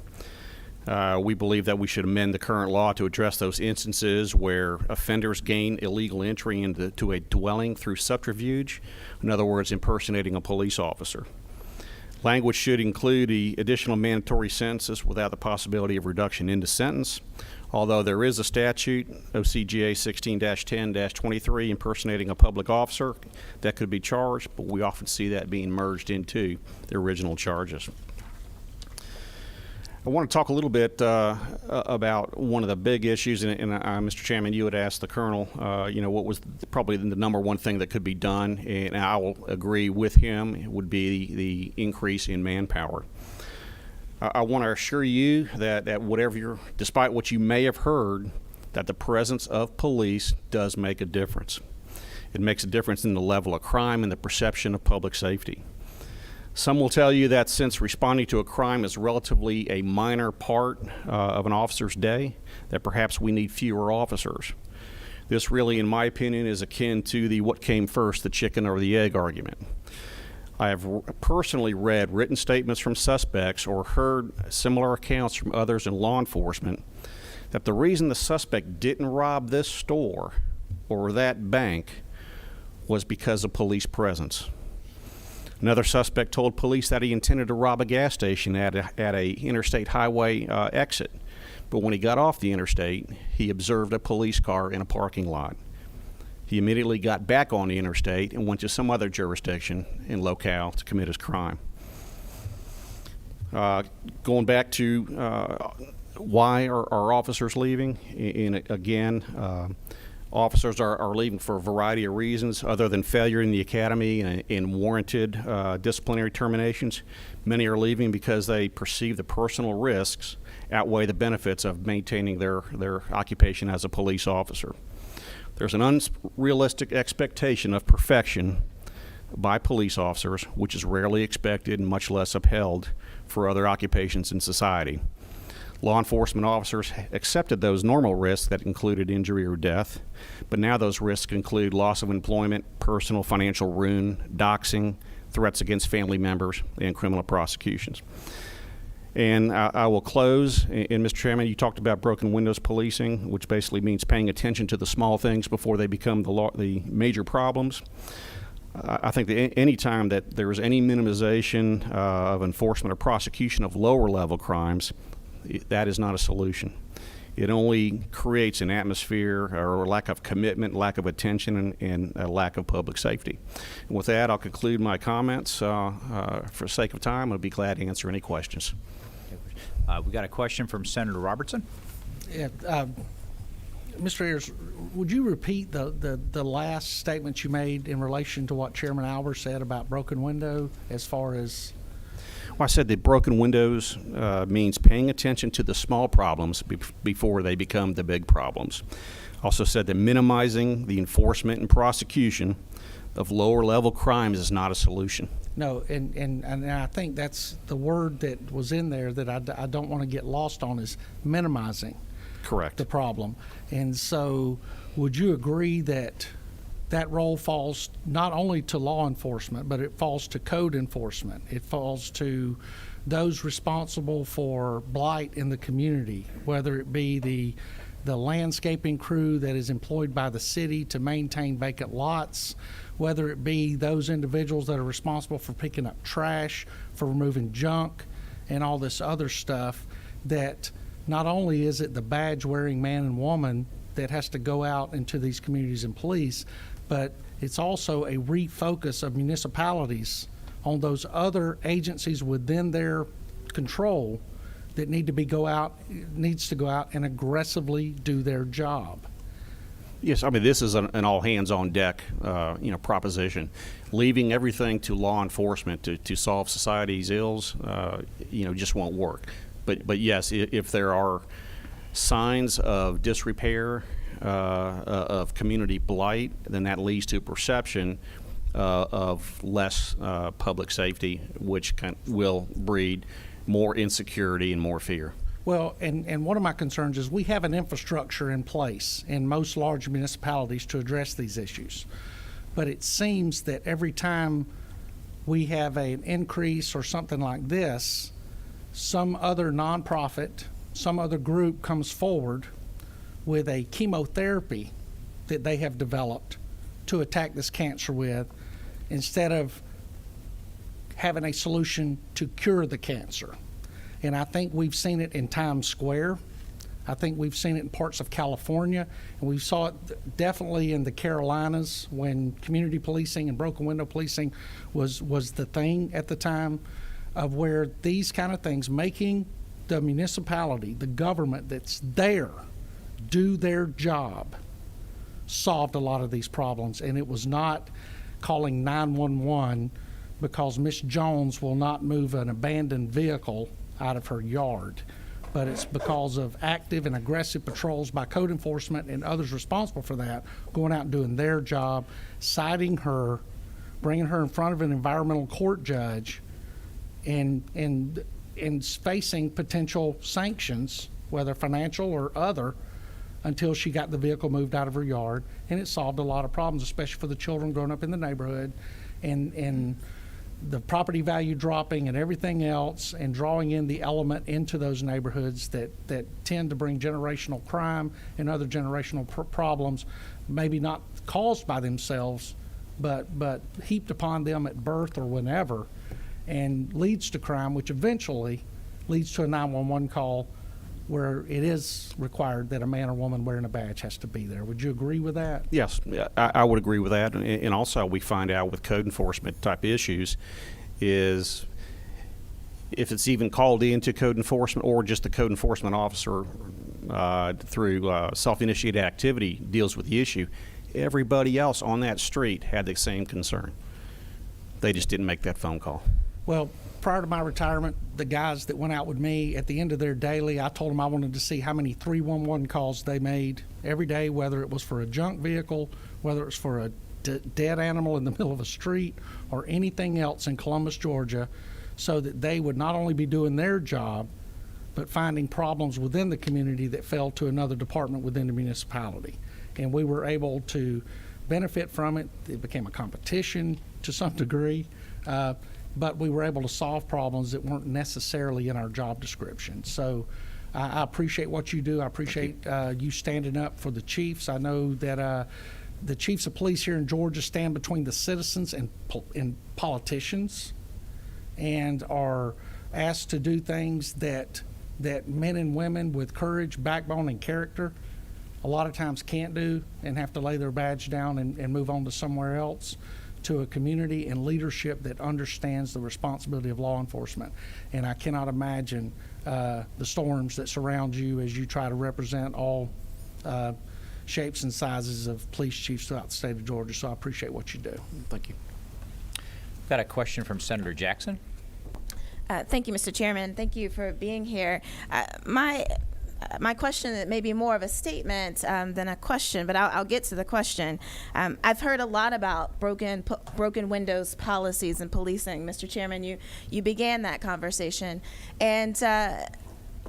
We believe that we should amend the current law to address those instances where offenders gain illegal entry into a dwelling through subterfuge, in other words, impersonating a police officer. Language should include the additional mandatory sentences without the possibility of reduction into sentence, although there is a statute, OCGA 16-10-23, impersonating a public officer, that could be charged, but we often see that being merged into the original charges. I want to talk a little bit about one of the big issues, and Mr. Chairman, you had asked the Colonel, what was probably the number one thing that could be done, and I will agree with him, it would be the increase in manpower. I want to assure you that despite what you may have heard, that the presence of police does make a difference. It makes a difference in the level of crime and the perception of public safety. Some will tell you that since responding to a crime is relatively a minor part of an officer's day, that perhaps we need fewer officers. This really, in my opinion, is akin to the what came first, the chicken or the egg argument. I have personally read written statements from suspects or heard similar accounts from others in law enforcement that the reason the suspect didn't rob this store or that bank was because of police presence. Another suspect told police that he intended to rob a gas station at a interstate highway exit, but when he got off the interstate, he observed a police car in a parking lot. He immediately got back on the interstate and went to some other jurisdiction and locale to commit his crime. Going back to why are officers leaving? Officers are leaving for a variety of reasons other than failure in the academy and warranted disciplinary terminations. Many are leaving because they perceive the personal risks outweigh the benefits of maintaining their occupation as a police officer. There's an unrealistic expectation of perfection by police officers, which is rarely expected and much less upheld for other occupations in society. Law enforcement officers accepted those normal risks that included injury or death, but now those risks include loss of employment, personal financial ruin, doxing, threats against family members, and criminal prosecutions. And I will close. And Mr. Chairman, you talked about broken windows policing, which basically means paying attention to the small things before they become the major problems. I think that any time that there is any minimization of enforcement or prosecution of lower level crimes, that is not a solution. It only creates an atmosphere or lack of commitment, lack of attention, and a lack of public safety. And with that, I'll conclude my comments. For the sake of time, I'll be glad to answer any questions. We got a question from Senator Robertson. Yeah, Mr. Ayers, would you repeat the last statement you made in relation to what Chairman Albers said about broken window as far as? Well, I said that broken windows means paying attention to the small problems before they become the big problems. Also said that minimizing the enforcement and prosecution of lower level crimes is not a solution. No, and I think that's the word that was in there that I don't want to get lost on is minimizing. Correct. The problem. And so would you agree that that role falls not only to law enforcement, but it falls to code enforcement. It falls to those responsible for blight in the community, whether it be the landscaping crew that is employed by the city to maintain vacant lots, whether it be those individuals that are responsible for picking up trash, for removing junk, and all this other stuff, that not only is it the badge-wearing man and woman that has to go out into these communities and police, but it's also a refocus of municipalities on those other agencies within their control that needs to go out and aggressively do their job. Yes, I mean, this is an all hands on deck, proposition. Leaving everything to law enforcement to solve society's ills, just won't work. But yes, if there are signs of disrepair, of community blight, then that leads to perception of less public safety, which will breed more insecurity and more fear. Well, and one of my concerns is we have an infrastructure in place in most large municipalities to address these issues. But it seems that every time we have an increase or something like this, some other nonprofit, some other group comes forward with a chemotherapy that they have developed to attack this cancer with, instead of having a solution to cure the cancer. And I think we've seen it in Times Square. I think we've seen it in parts of California, and we saw it definitely in the Carolinas when community policing and broken window policing was the thing at the time, of where these kind of things, making the municipality, the government that's there, do their job, solved a lot of these problems. And it was not calling 911 because Miss Jones will not move an abandoned vehicle out of her yard. But it's because of active and aggressive patrols by code enforcement and others responsible for that, going out and doing their job, citing her, bringing her in front of an environmental court judge, and facing potential sanctions, whether financial or other, until she got the vehicle moved out of her yard. And it solved a lot of problems, especially for the children growing up in the neighborhood, and the property value dropping and everything else, and drawing in the element into those neighborhoods that tend to bring generational crime and other generational problems, maybe not caused by themselves, but heaped upon them at birth or whenever, and leads to crime, which eventually leads to a 911 call where it is required that a man or woman wearing a badge has to be there. Would you agree with that? Yes, I would agree with that. And also we find out with code enforcement type issues is if it's even called into code enforcement or just the code enforcement officer through self-initiated activity deals with the issue, everybody else on that street had the same concern. They just didn't make that phone call. Well, prior to my retirement, the guys that went out with me at the end of their daily, I told them I wanted to see how many 311 calls they made every day, whether it was for a junk vehicle, whether it was for a dead animal in the middle of a street, or anything else in Columbus, Georgia, so that they would not only be doing their job, but finding problems within the community that fell to another department within the municipality. And we were able to benefit from it. It became a competition to some degree. But we were able to solve problems that weren't necessarily in our job description. So I appreciate what you do. I appreciate you standing up for the chiefs. I know that the chiefs of police here in Georgia stand between the citizens and politicians, and are asked to do things that men and women with courage, backbone, and character a lot of times can't do, and have to lay their badge down and move on to somewhere else, to a community and leadership that understands the responsibility of law enforcement. And I cannot imagine the storms that surround you as you try to represent all shapes and sizes of police chiefs throughout the state of Georgia. So I appreciate what you do. Thank you. Got a question from Senator Jackson. Thank you, Mr. Chairman. Thank you for being here. My question may be more of a statement than a question, but I'll get to the question. I've heard a lot about broken windows policies and policing. Mr. Chairman, you began that conversation, and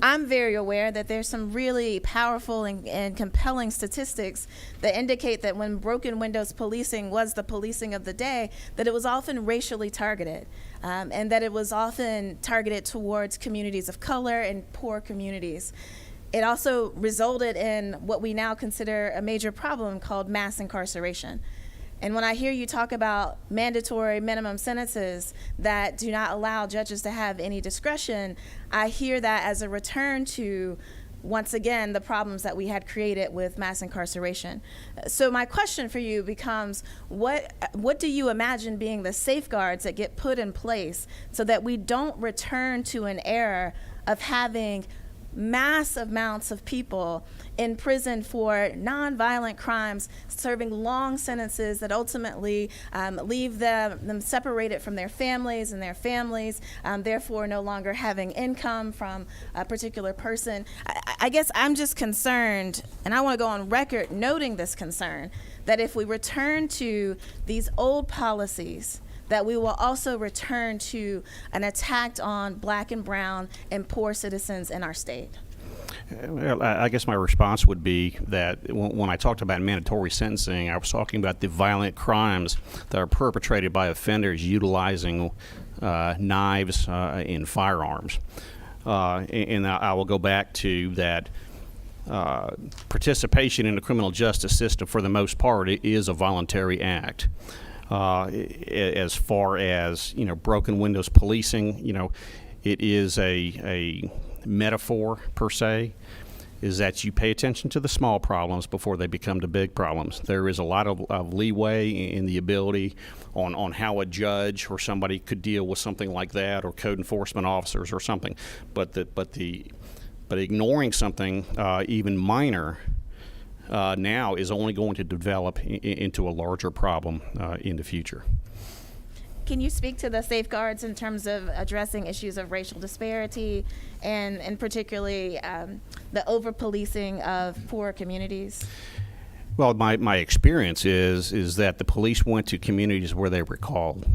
I'm very aware that there's some really powerful and compelling statistics that indicate that when broken windows policing was the policing of the day, that it was often racially targeted, and that it was often targeted towards communities of color and poor communities. It also resulted in what we now consider a major problem called mass incarceration. And when I hear you talk about mandatory minimum sentences that do not allow judges to have any discretion, I hear that as a return to, once again, the problems that we had created with mass incarceration. So my question for you becomes, what do you imagine being the safeguards that get put in place so that we don't return to an era of having mass amounts of people in prison for nonviolent crimes, serving long sentences that ultimately leave them separated from their families, and their families therefore no longer having income from a particular person? I guess I'm just concerned, and I want to go on record noting this concern, that if we return to these old policies, that we will also return to an attack on black and brown and poor citizens in our state. Well, I guess my response would be that when I talked about mandatory sentencing, I was talking about the violent crimes that are perpetrated by offenders utilizing knives and firearms. And I will go back to that. Participation in the criminal justice system, for the most part, is a voluntary act. As far as broken windows policing, it is a metaphor per se, is that you pay attention to the small problems before they become the big problems. There is a lot of leeway in the ability on how a judge or somebody could deal with something like that, or code enforcement officers or something, but ignoring something even minor now is only going to develop into a larger problem in the future. Can you speak to the safeguards in terms of addressing issues of racial disparity and particularly the over-policing of poor communities? Well, my experience is that the police went to communities where they were called.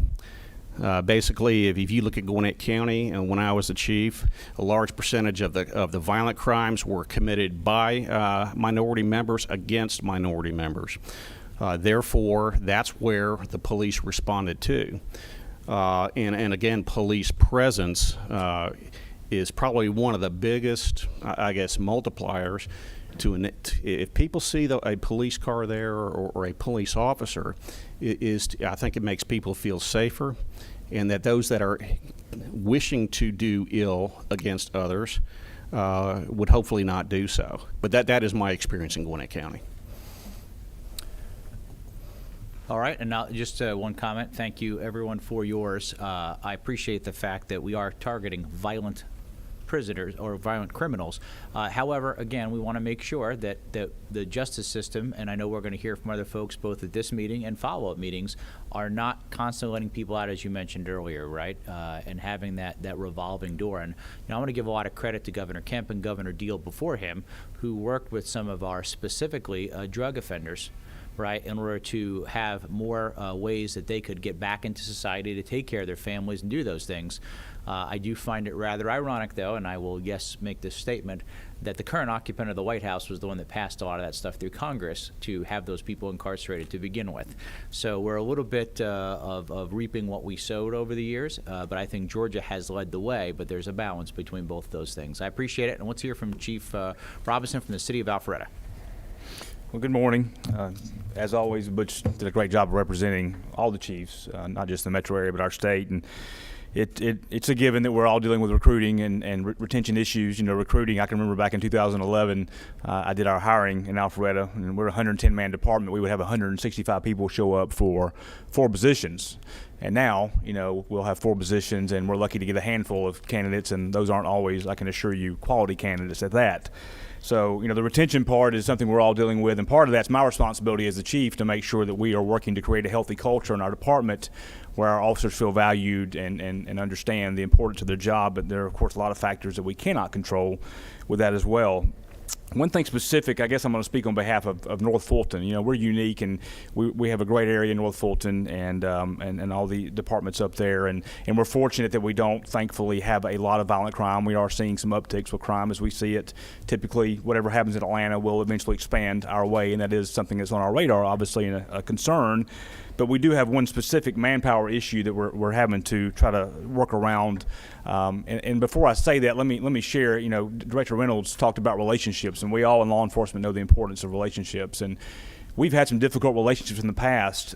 Basically, if you look at Gwinnett County, and when I was the chief, a large percentage of the violent crimes were committed by minority members against minority members. Therefore, that's where the police responded to. And again, police presence is probably one of the biggest, I guess, multipliers. If people see a police car there or a police officer, I think it makes people feel safer, and that those that are wishing to do ill against others would hopefully not do so. But that is my experience in Gwinnett County. All right, and now just one comment. Thank you, everyone, for yours. I appreciate the fact that we are targeting violent prisoners or violent criminals. However, again, we want to make sure that the justice system, and I know we're going to hear from other folks both at this meeting and follow-up meetings, are not constantly letting people out, as you mentioned earlier, right? And having that revolving door. And I want to give a lot of credit to Governor Kemp and Governor Deal before him, who worked with some of our specifically drug offenders, right, in order to have more ways that they could get back into society to take care of their families and do those things. I do find it rather ironic, though, and I will, make this statement, that the current occupant of the White House was the one that passed a lot of that stuff through Congress to have those people incarcerated to begin with. So we're a little bit of reaping what we sowed over the years, but I think Georgia has led the way, but there's a balance between both those things. I appreciate it, and let's hear from Chief Robinson from the city of Alpharetta. Well, good morning. As always, Butch did a great job of representing all the chiefs, not just the metro area, but our state. And it's a given that we're all dealing with recruiting and retention issues. Recruiting, I can remember back in 2011, I did our hiring in Alpharetta, and we're a 110-man department. We would have 165 people show up for 4 positions. And now, we'll have 4 positions, and we're lucky to get a handful of candidates, and those aren't always, I can assure you, quality candidates at that. So, the retention part is something we're all dealing with, and part of that's my responsibility as the chief to make sure that we are working to create a healthy culture in our department where our officers feel valued and understand the importance of their job. But there are, of course, a lot of factors that we cannot control with that as well. One thing specific, I guess I'm going to speak on behalf of North Fulton. We're unique, and we have a great area in North Fulton and all the departments up there. And we're fortunate that we don't, thankfully, have a lot of violent crime. We are seeing some upticks with crime as we see it. Typically, whatever happens in Atlanta will eventually expand our way, and that is something that's on our radar, obviously, and a concern. But we do have one specific manpower issue that we're having to try to work around. And before I say that, let me share. Director Reynolds talked about relationships, and we all in law enforcement know the importance of relationships. And we've had some difficult relationships in the past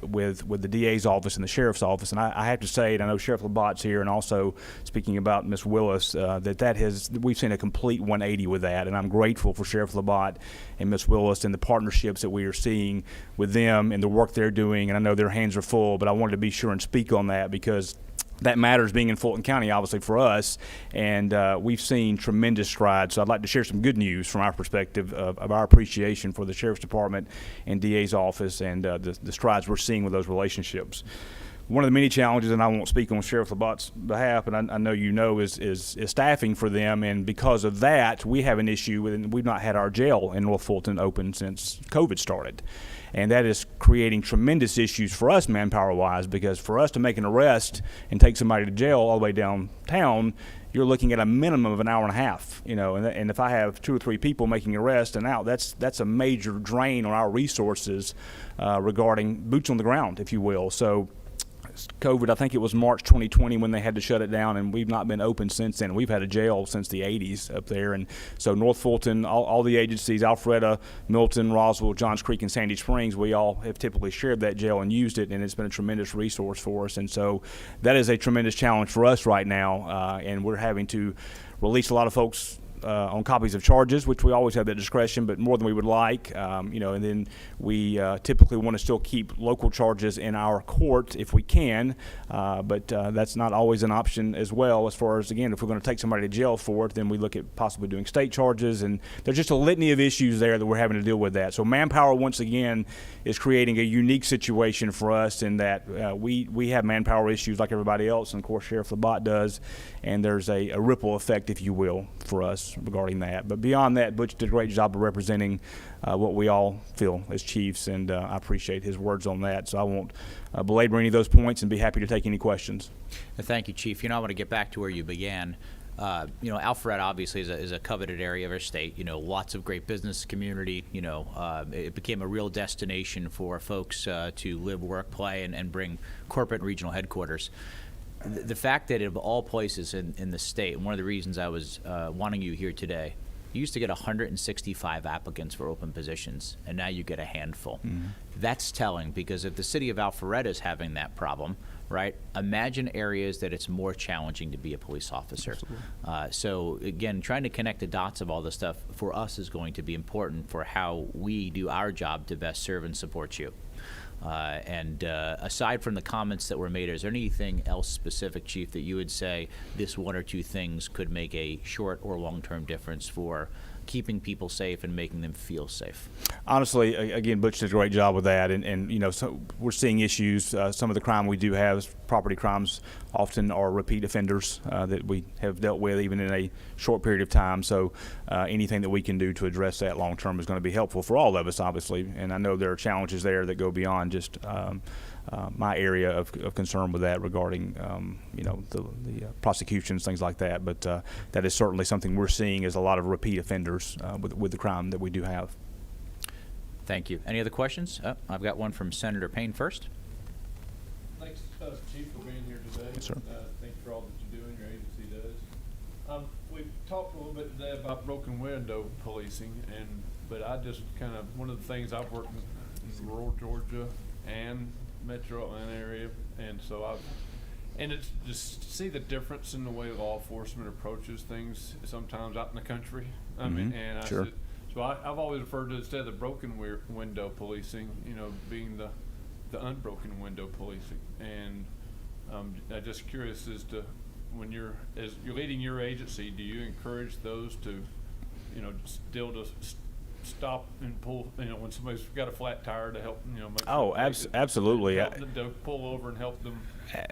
with the DA's office and the sheriff's office. And I have to say, and I know Sheriff Labatt's here, and also speaking about Ms. Willis, we've seen a complete 180 with that. And I'm grateful for Sheriff Labatt and Ms. Willis and the partnerships that we are seeing with them and the work they're doing. And I know their hands are full, but I wanted to be sure and speak on that because that matters, being in Fulton County, obviously, for us, and we've seen tremendous strides. So I'd like to share some good news from our perspective of our appreciation for the Sheriff's Department and DA's office and the strides we're seeing with those relationships. One of the many challenges, and I won't speak on Sheriff Labatt's behalf, but I know is staffing for them, and because of that, we have an issue with, we've not had our jail in North Fulton open since COVID started. And that is creating tremendous issues for us manpower-wise, because for us to make an arrest and take somebody to jail all the way downtown, you're looking at a minimum of an hour and a half, and if I have 2 or 3 people making arrests and out, that's a major drain on our resources regarding boots on the ground, if you will. So COVID, I think it was March 2020 when they had to shut it down, and we've not been open since then. We've had a jail since the 80s up there, and so North Fulton, all the agencies, Alpharetta, Milton, Roswell, Johns Creek, and Sandy Springs, we all have typically shared that jail and used it, and it's been a tremendous resource for us. And so that is a tremendous challenge for us right now, and we're having to release a lot of folks on copies of charges, which we always have that discretion, but more than we would like. And then we typically want to still keep local charges in our court if we can, but that's not always an option as well. As far as, again, if we're going to take somebody to jail for it, then we look at possibly doing state charges, and there's just a litany of issues there that we're having to deal with that. So manpower, once again, is creating a unique situation for us in that we have manpower issues like everybody else, and of course Sheriff Labatt does, and there's a ripple effect, if you will, for us regarding that. But beyond that, Butch did a great job of representing what we all feel as chiefs, and I appreciate his words on that. So I won't belabor any of those points and be happy to take any questions. Thank you, Chief. I want to get back to where you began. Alpharetta obviously is a coveted area of our state. Lots of great business community. It became a real destination for folks to live, work, play, and bring corporate and regional headquarters. The fact that of all places in the state, and one of the reasons I was wanting you here today, you used to get 165 applicants for open positions, and now you get a handful. Mm-hmm. That's telling, because if the city of Alpharetta is having that problem, right, imagine areas that it's more challenging to be a police officer. So again, trying to connect the dots of all this stuff for us is going to be important for how we do our job to best serve and support you. Aside from the comments that were made, is there anything else specific, Chief, that you would say this one or two things could make a short or long-term difference for keeping people safe and making them feel safe? Honestly, again, Butch did a great job with that, and so we're seeing issues. Some of the crime we do have, property crimes, often are repeat offenders that we have dealt with even in a short period of time. So anything that we can do to address that long term is going to be helpful for all of us, obviously. And I know there are challenges there that go beyond just my area of concern with that regarding the prosecutions, things like that. But that is certainly something we're seeing is a lot of repeat offenders with the crime that we do have. Thank you. Any other questions? I've got one from Senator Payne first. Thanks, Chief, for being here today. Yes, sir. Thanks for all that you do and your agency does. We've talked a little bit today about broken window policing, but I just one of the things I've worked in rural Georgia and Metro Atlanta area, and so it's just see the difference in the way law enforcement approaches things sometimes out in the country. Sure. I've always referred to, instead of the broken window policing, being the unbroken window policing. And I'm just curious as to, as you're leading your agency, do you encourage those to, still to stop and pull, when somebody's got a flat tire, to help, Absolutely. Help them to pull over and help them?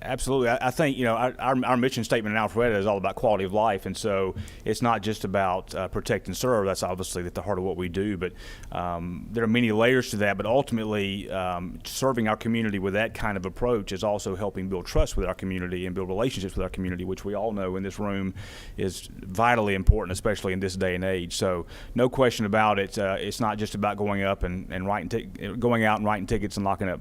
Absolutely. I think, our mission statement in Alpharetta is all about quality of life, and so it's not just about protect and serve. That's obviously at the heart of what we do, but there are many layers to that. But ultimately, serving our community with that kind of approach is also helping build trust with our community and build relationships with our community, which we all know in this room is vitally important, especially in this day and age. So no question about it. It's not just about going up and going out and writing tickets and locking up,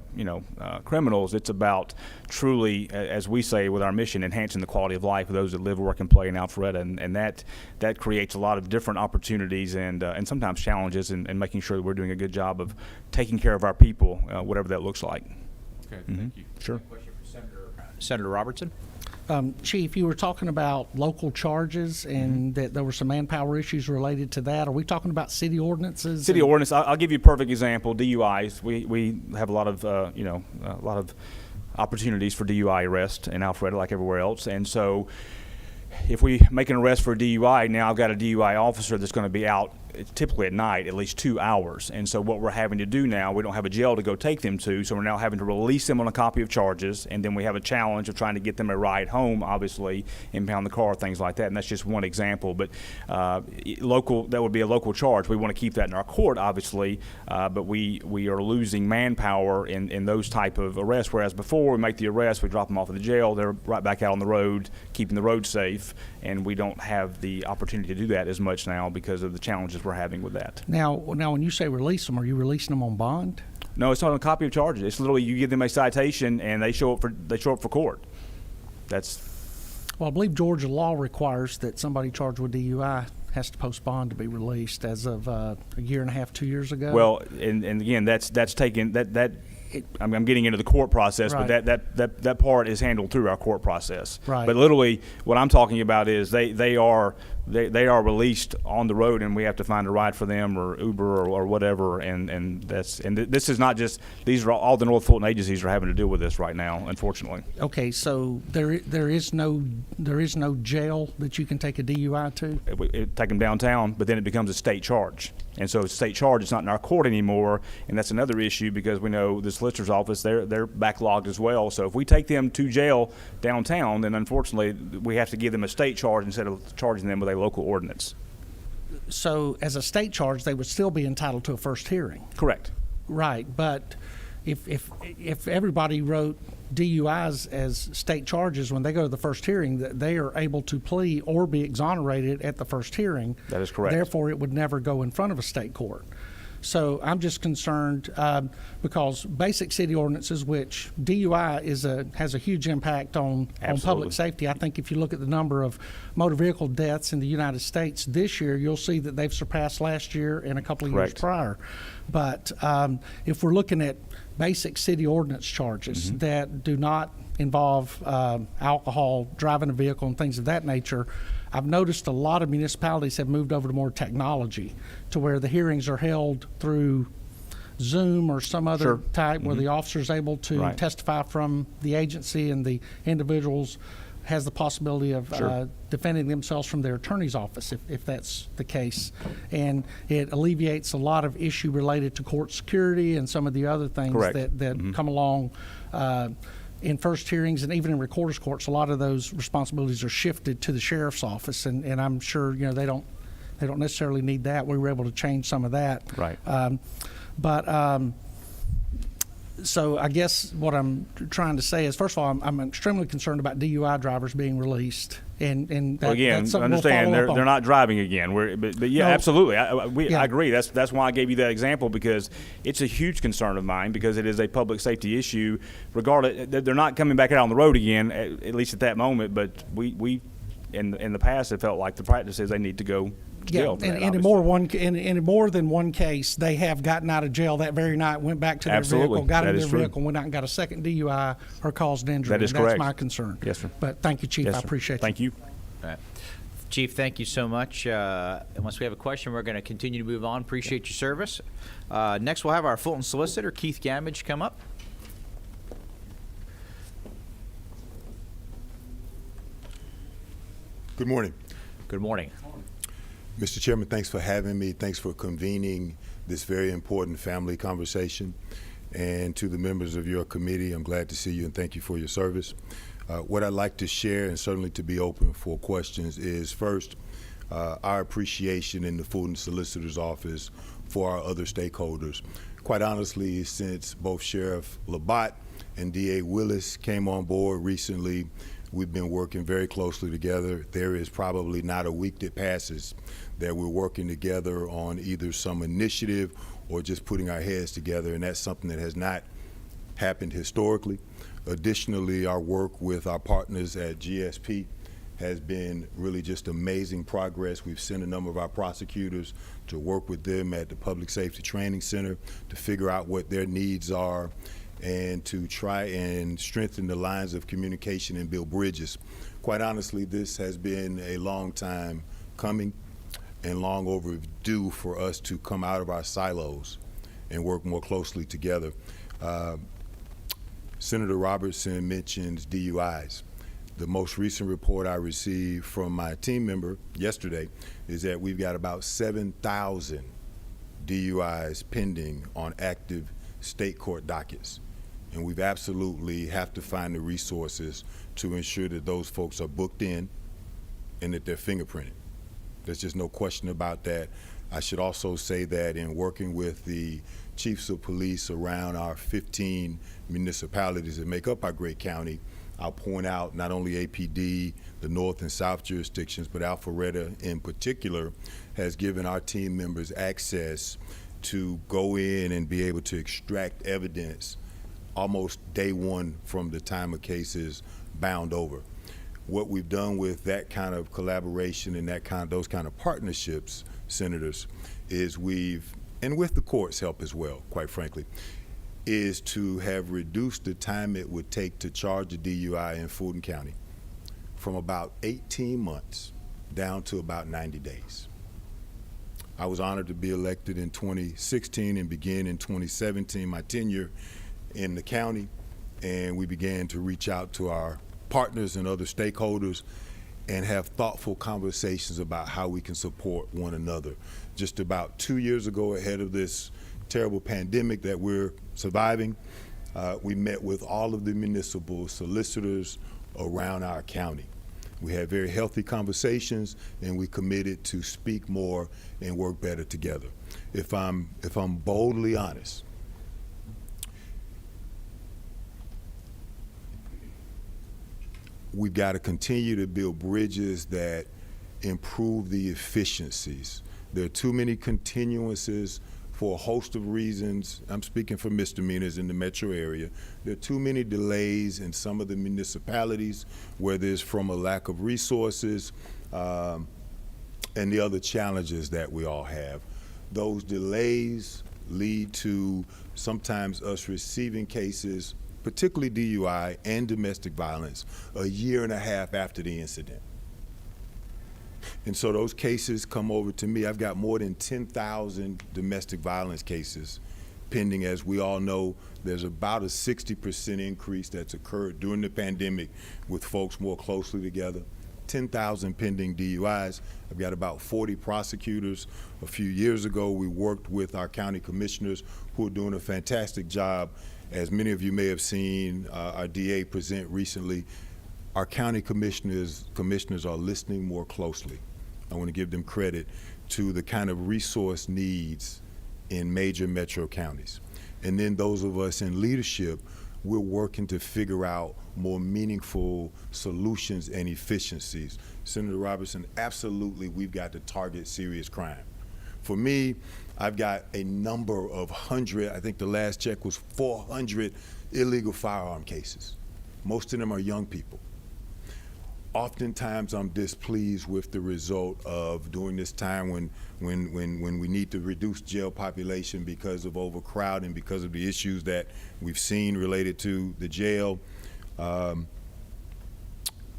criminals. It's about truly, as we say with our mission, enhancing the quality of life of those that live, work, and play in Alpharetta, and that creates a lot of different opportunities and sometimes challenges, and making sure that we're doing a good job of taking care of our people, whatever that looks like. Okay, thank you. Sure. Question for Senator Robertson. Chief, you were talking about local charges and that there were some manpower issues related to that. Are we talking about city ordinances? City ordinance. I'll give you a perfect example. DUIs. We have a lot of opportunities for DUI arrest in Alpharetta, like everywhere else, and so if we make an arrest for a DUI, now I've got a DUI officer that's going to be out typically at night at least 2 hours. And so what we're having to do now, we don't have a jail to go take them to, so we're now having to release them on a copy of charges, and then we have a challenge of trying to get them a ride home, obviously, impound the car, things like that. And that's just one example. But that would be a local charge. We want to keep that in our court, obviously, but we are losing manpower in those type of arrests, whereas before we make the arrest, we drop them off at the jail, they're right back out on the road, keeping the road safe, and we don't have the opportunity to do that as much now because of the challenges we're having with that. Now, when you say release them, are you releasing them on bond? No, it's not a copy of charges. It's literally you give them a citation and they show up for court. Well, I believe Georgia law requires that somebody charged with DUI has to post bond to be released as of a year and a half, 2 years ago. Well, and again, that's taken that. I'm getting into the court process, right. But that part is handled through our court process. Right. But literally, what I'm talking about is they are they are released on the road, and we have to find a ride for them or Uber or whatever. And this is not just, these are all the North Fulton agencies are having to deal with this right now, unfortunately. Okay, so there is no jail that you can take a DUI to? Take them downtown, but then it becomes a state charge. And so it's a state charge, it's not in our court anymore, and that's another issue because we know the solicitor's office, they're backlogged as well. So if we take them to jail downtown, then unfortunately we have to give them a state charge instead of charging them with a local ordinance. So as a state charge, they would still be entitled to a first hearing? Correct. Right, but if everybody wrote DUIs as state charges when they go to the first hearing, that they are able to plea or be exonerated at the first hearing. That is correct. Therefore, it would never go in front of a state court. So I'm just concerned because basic city ordinances, which DUI has a huge impact on public safety. I think if you look at the number of motor vehicle deaths in the United States this year, you'll see that they've surpassed last year and a couple of years prior. But if we're looking at basic city ordinance charges that do not involve alcohol, driving a vehicle, and things of that nature, I've noticed a lot of municipalities have moved over to more technology, to where the hearings are held through Zoom or some other type where the officer is able to testify from the agency, and the individuals has the possibility of defending themselves from their attorney's office if that's the case. And it alleviates a lot of issue related to court security and some of the other things that come along in first hearings, and even in recorder's courts. A lot of those responsibilities are shifted to the sheriff's office, and I'm sure they don't necessarily need that. We were able to change some of that. Right. So I guess what I'm trying to say is, first of all, I'm extremely concerned about DUI drivers being released, and that, again, that's something understand we'll follow up on. they're not driving again. But yeah, No. absolutely. I agree. That's why I gave you that example, because it's a huge concern of mine, because it is a public safety issue. Regardless, they're not coming back out on the road again, at least at that moment. But we in the past have felt like the practice is they need to go to jail. For that, and in more than one case, they have gotten out of jail that very night, went back to their vehicle, got in their vehicle, went out and got a second DUI or caused injury. That is correct. correct. That's my concern. Yes, sir. But thank you, Chief. Yes, I sir. appreciate Thank you. All right. Chief, thank you so much. Unless we have a question, we're going to continue to move on. Appreciate your service. Next, we'll have our Fulton solicitor, Keith Gamage, come up. Good morning. Good morning. Mr. Chairman, thanks for having me. Thanks for convening this very important family conversation. And to the members of your committee, I'm glad to see you and thank you for your service. What I'd like to share, and certainly to be open for questions, is first, our appreciation in the Fulton Solicitor's Office for our other stakeholders. Quite honestly, since both Sheriff Labatt and DA Willis came on board recently, we've been working very closely together. There is probably not a week that passes that we're working together on either some initiative or just putting our heads together, and that's something that has not happened historically. Additionally, our work with our partners at GSP has been really just amazing progress. We've sent a number of our prosecutors to work with them at the Public Safety Training Center to figure out what their needs are and to try and strengthen the lines of communication and build bridges. Quite honestly, this has been a long time coming and long overdue for us to come out of our silos and work more closely together. Senator Robertson mentions DUIs. The most recent report I received from my team member yesterday is that we've got about 7,000 DUIs pending on active state court dockets. And we've absolutely have to find the resources to ensure that those folks are booked in and that they're fingerprinted. There's just no question about that. I should also say that in working with the chiefs of police around our 15 municipalities that make up our great county, I'll point out not only APD, the North and South jurisdictions, but Alpharetta in particular has given our team members access to go in and be able to extract evidence almost day one from the time a case is bound over. What we've done with that kind of collaboration and those kind of partnerships, senators, is and with the court's help as well, quite frankly, is to have reduced the time it would take to charge a DUI in Fulton County from about 18 months down to about 90 days. I was honored to be elected in 2016 and begin in 2017 my tenure in the county, and we began to reach out to our partners and other stakeholders and have thoughtful conversations about how we can support one another. Just about 2 years ago, ahead of this terrible pandemic that we're surviving, we met with all of the municipal solicitors around our county. We had very healthy conversations, and we committed to speak more and work better together. If I'm boldly honest, we've got to continue to build bridges that improve the efficiencies. There are too many continuances for a host of reasons. I'm speaking for misdemeanors in the metro area. There are too many delays in some of the municipalities, whether it's from a lack of resources and the other challenges that we all have. Those delays lead to sometimes us receiving cases, particularly DUI and domestic violence, a year and a half after the incident. And so those cases come over to me. I've got more than 10,000 domestic violence cases pending. As we all know, there's about a 60% increase that's occurred during the pandemic with folks more closely together. 10,000 pending DUIs. I've got about 40 prosecutors. A few years ago, we worked with our county commissioners who are doing a fantastic job. As many of you may have seen our DA present recently, our county commissioners are listening more closely. I want to give them credit to the kind of resource needs in major metro counties. And then those of us in leadership, we're working to figure out more meaningful solutions and efficiencies. Senator Robertson, absolutely, we've got to target serious crime. For me, I've got a number of I think the last check was 400 illegal firearm cases. Most of them are young people. Oftentimes I'm displeased with the result of during this time when we need to reduce jail population because of overcrowding, because of the issues that we've seen related to the jail,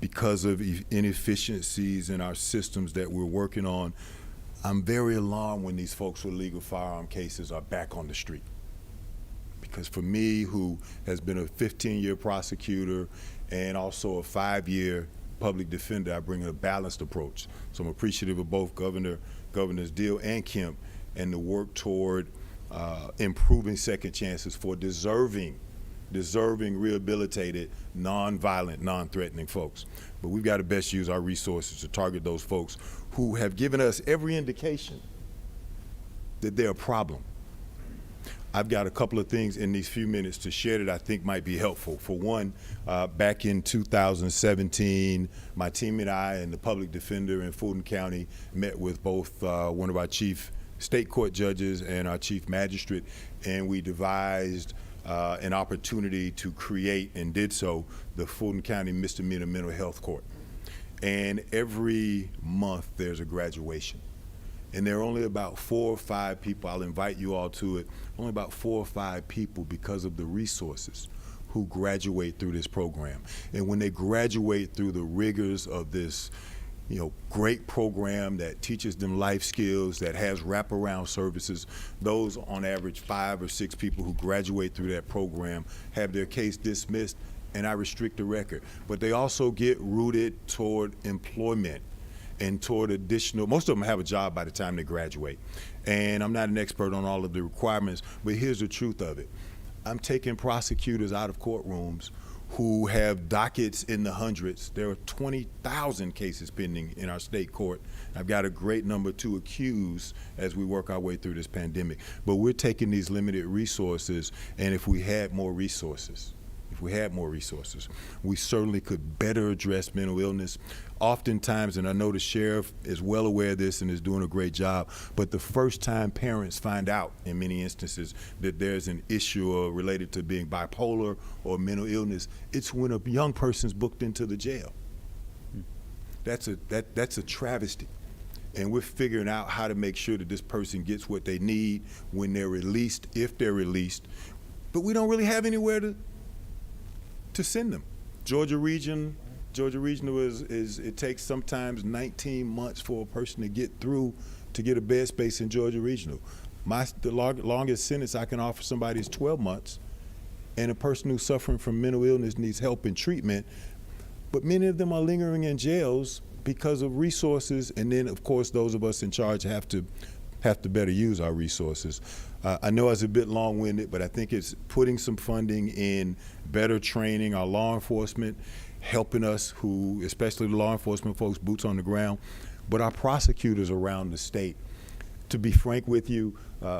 because of inefficiencies in our systems that we're working on. I'm very alarmed when these folks with legal firearm cases are back on the street. Because for me, who has been a 15-year prosecutor and also a 5-year public defender, I bring a balanced approach. So I'm appreciative of both Governors Deal and Kemp and the work toward improving second chances for deserving, rehabilitated, non-violent, non-threatening folks. But we've got to best use our resources to target those folks who have given us every indication that they're a problem. I've got a couple of things in these few minutes to share that I think might be helpful. For one, back in 2017, my team and I and the public defender in Fulton County met with both one of our chief state court judges and our chief magistrate, and we devised an opportunity to create, and did so, the Fulton County Misdemeanor Mental Health Court. And every month there's a graduation. And there are only about 4 or 5 people, I'll invite you all to it, only about 4 or 5 people because of the resources who graduate through this program. And when they graduate through the rigors of this, great program that teaches them life skills, that has wraparound services, those on average 5 or 6 people who graduate through that program have their case dismissed, and I restrict the record. But they also get rooted toward employment and toward additional, most of them have a job by the time they graduate. And I'm not an expert on all of the requirements, but here's the truth of it. I'm taking prosecutors out of courtrooms who have dockets in the hundreds. There are 20,000 cases pending in our state court. I've got a great number to accuse as we work our way through this pandemic. But we're taking these limited resources, and if we had more resources, we certainly could better address mental illness. Oftentimes, and I know the sheriff is well aware of this and is doing a great job, but the first time parents find out, in many instances, that there's an issue related to being bipolar or mental illness, it's when a young person's booked into the jail. That's a travesty. And we're figuring out how to make sure that this person gets what they need when they're released, if they're released. But we don't really have anywhere to send them. Georgia Region Georgia Regional is it takes sometimes 19 months for a person to get through to get a bed space in Georgia Regional. The longest sentence I can offer somebody is 12 months, and a person who's suffering from mental illness needs help and treatment. But many of them are lingering in jails because of resources, and then of course those of us in charge have to better use our resources. I know it's a bit long-winded, but I think it's putting some funding in better training our law enforcement, helping us especially the law enforcement folks, boots on the ground, but our prosecutors around the state. To be frank with you,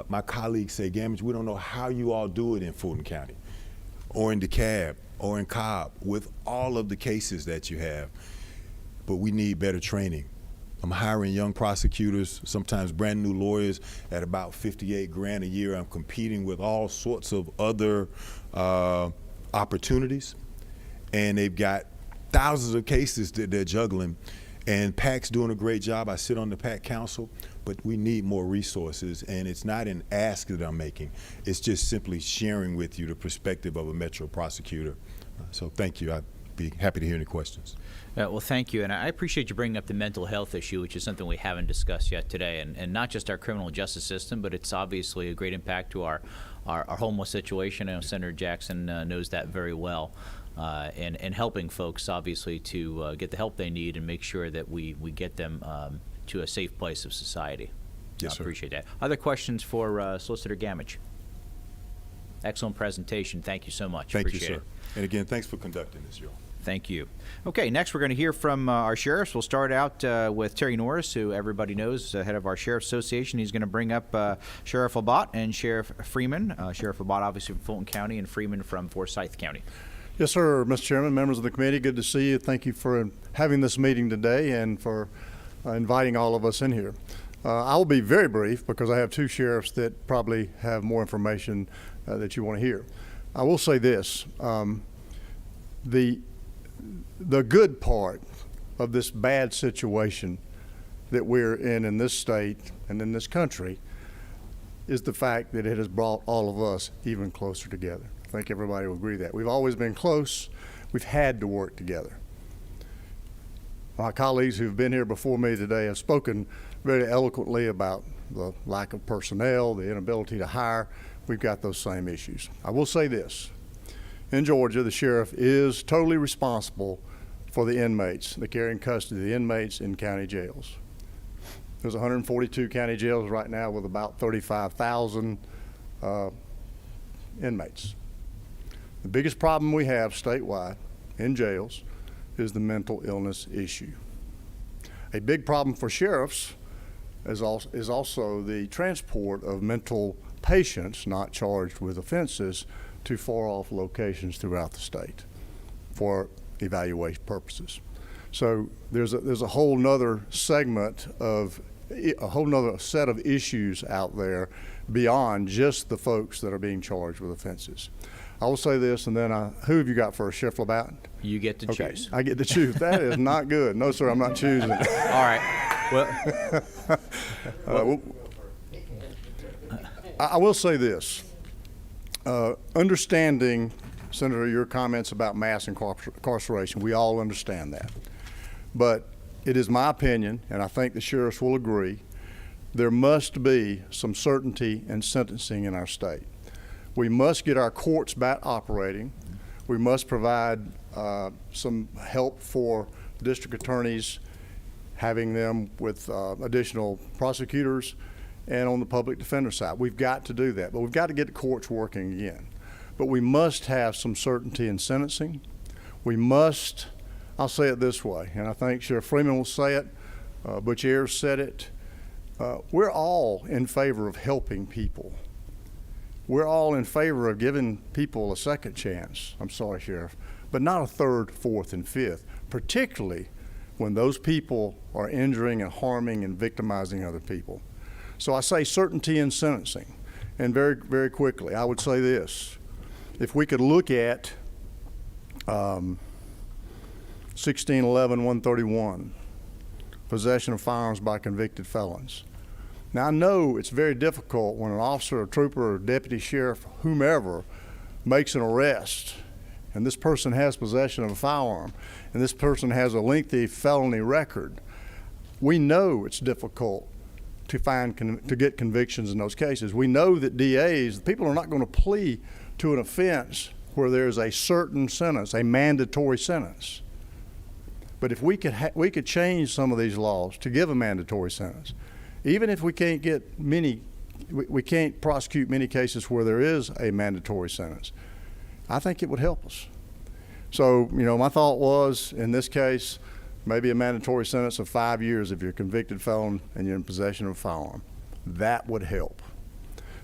my colleagues say, Gamage, we don't know how you all do it in Fulton County or in DeKalb or in Cobb with all of the cases that you have, but we need better training. I'm hiring young prosecutors, sometimes brand new lawyers at about $58,000 a year. I'm competing with all sorts of other opportunities, and they've got thousands of cases that they're juggling. And PAC's doing a great job. I sit on the PAC council, but we need more resources, and it's not an ask that I'm making. It's just simply sharing with you the perspective of a Metro prosecutor. So thank you. I'd be happy to hear any questions. Well, thank you, and I appreciate you bringing up the mental health issue, which is something we haven't discussed yet today, and not just our criminal justice system, but it's obviously a great impact to our homeless situation. I know Senator Jackson knows that very well, and helping folks, obviously, to get the help they need and make sure that we get them to a safe place of society. Yes, I appreciate that. Other questions for Solicitor Gamage? Excellent presentation. Thank you so much. Thank appreciate you, sir. it. And again, thanks for conducting this, y'all. Thank you. Okay, next we're going to hear from our sheriffs. We'll start out with Terry Norris, who everybody knows, head of our Sheriff's Association. He's going to bring up Sheriff Abbott and Sheriff Freeman. Sheriff Abbott, obviously from Fulton County, and Freeman from Forsyth County. Yes, sir, Mr. Chairman, members of the committee, good to see you. Thank you for having this meeting today and for inviting all of us in here. I will be very brief because I have two sheriffs that probably have more information that you want to hear. I will say this, the good part of this bad situation that we're in this state and in this country is the fact that it has brought all of us even closer together. I think everybody will agree that. We've always been close. We've had to work together. My colleagues who've been here before me today have spoken very eloquently about the lack of personnel, the inability to hire. We've got those same issues. I will say this. In Georgia, the sheriff is totally responsible for the inmates, the care and custody of the inmates in county jails. There's 142 county jails right now with about 35,000 inmates. The biggest problem we have statewide in jails is the mental illness issue. A big problem for sheriffs is also the transport of mental patients not charged with offenses to far-off locations throughout the state for evaluation purposes. So there's a whole nother segment of a whole nother set of issues out there beyond just the folks that are being charged with offenses. I will say this, and then who have you got first, Sheriff Labatt? You get to Okay, choose. I get to choose. That is not good. No, sir, I'm not choosing. All right. Well, I will say this. Understanding, Senator, your comments about mass incarceration, we all understand that. But it is my opinion, and I think the sheriffs will agree, there must be some certainty in sentencing in our state. We must get our courts back operating. We must provide some help for district attorneys, having them with additional prosecutors, and on the public defender side. We've got to do that, but we've got to get the courts working again. But we must have some certainty in sentencing. We must, I'll say it this way, and I think Sheriff Freeman will say it, Butch Ayers said it, we're all in favor of helping people. We're all in favor of giving people a second chance, I'm sorry, Sheriff, but not a third, fourth, and fifth, particularly when those people are injuring and harming and victimizing other people. So I say certainty in sentencing. And very, very quickly, I would say this. If we could look at 1611-131, possession of firearms by convicted felons. Now, I know it's very difficult when an officer, a trooper, or deputy sheriff, whomever, makes an arrest and this person has possession of a firearm, and this person has a lengthy felony record, we know it's difficult to to get convictions in those cases. We know that DAs, people are not going to plea to an offense where there's a certain sentence, a mandatory sentence. But if we could change some of these laws to give a mandatory sentence, even if we can't get many, we can't prosecute many cases where there is a mandatory sentence, I think it would help us. So, you know, my thought was, in this case, maybe a mandatory sentence of 5 years if you're a convicted felon and you're in possession of a firearm. That would help.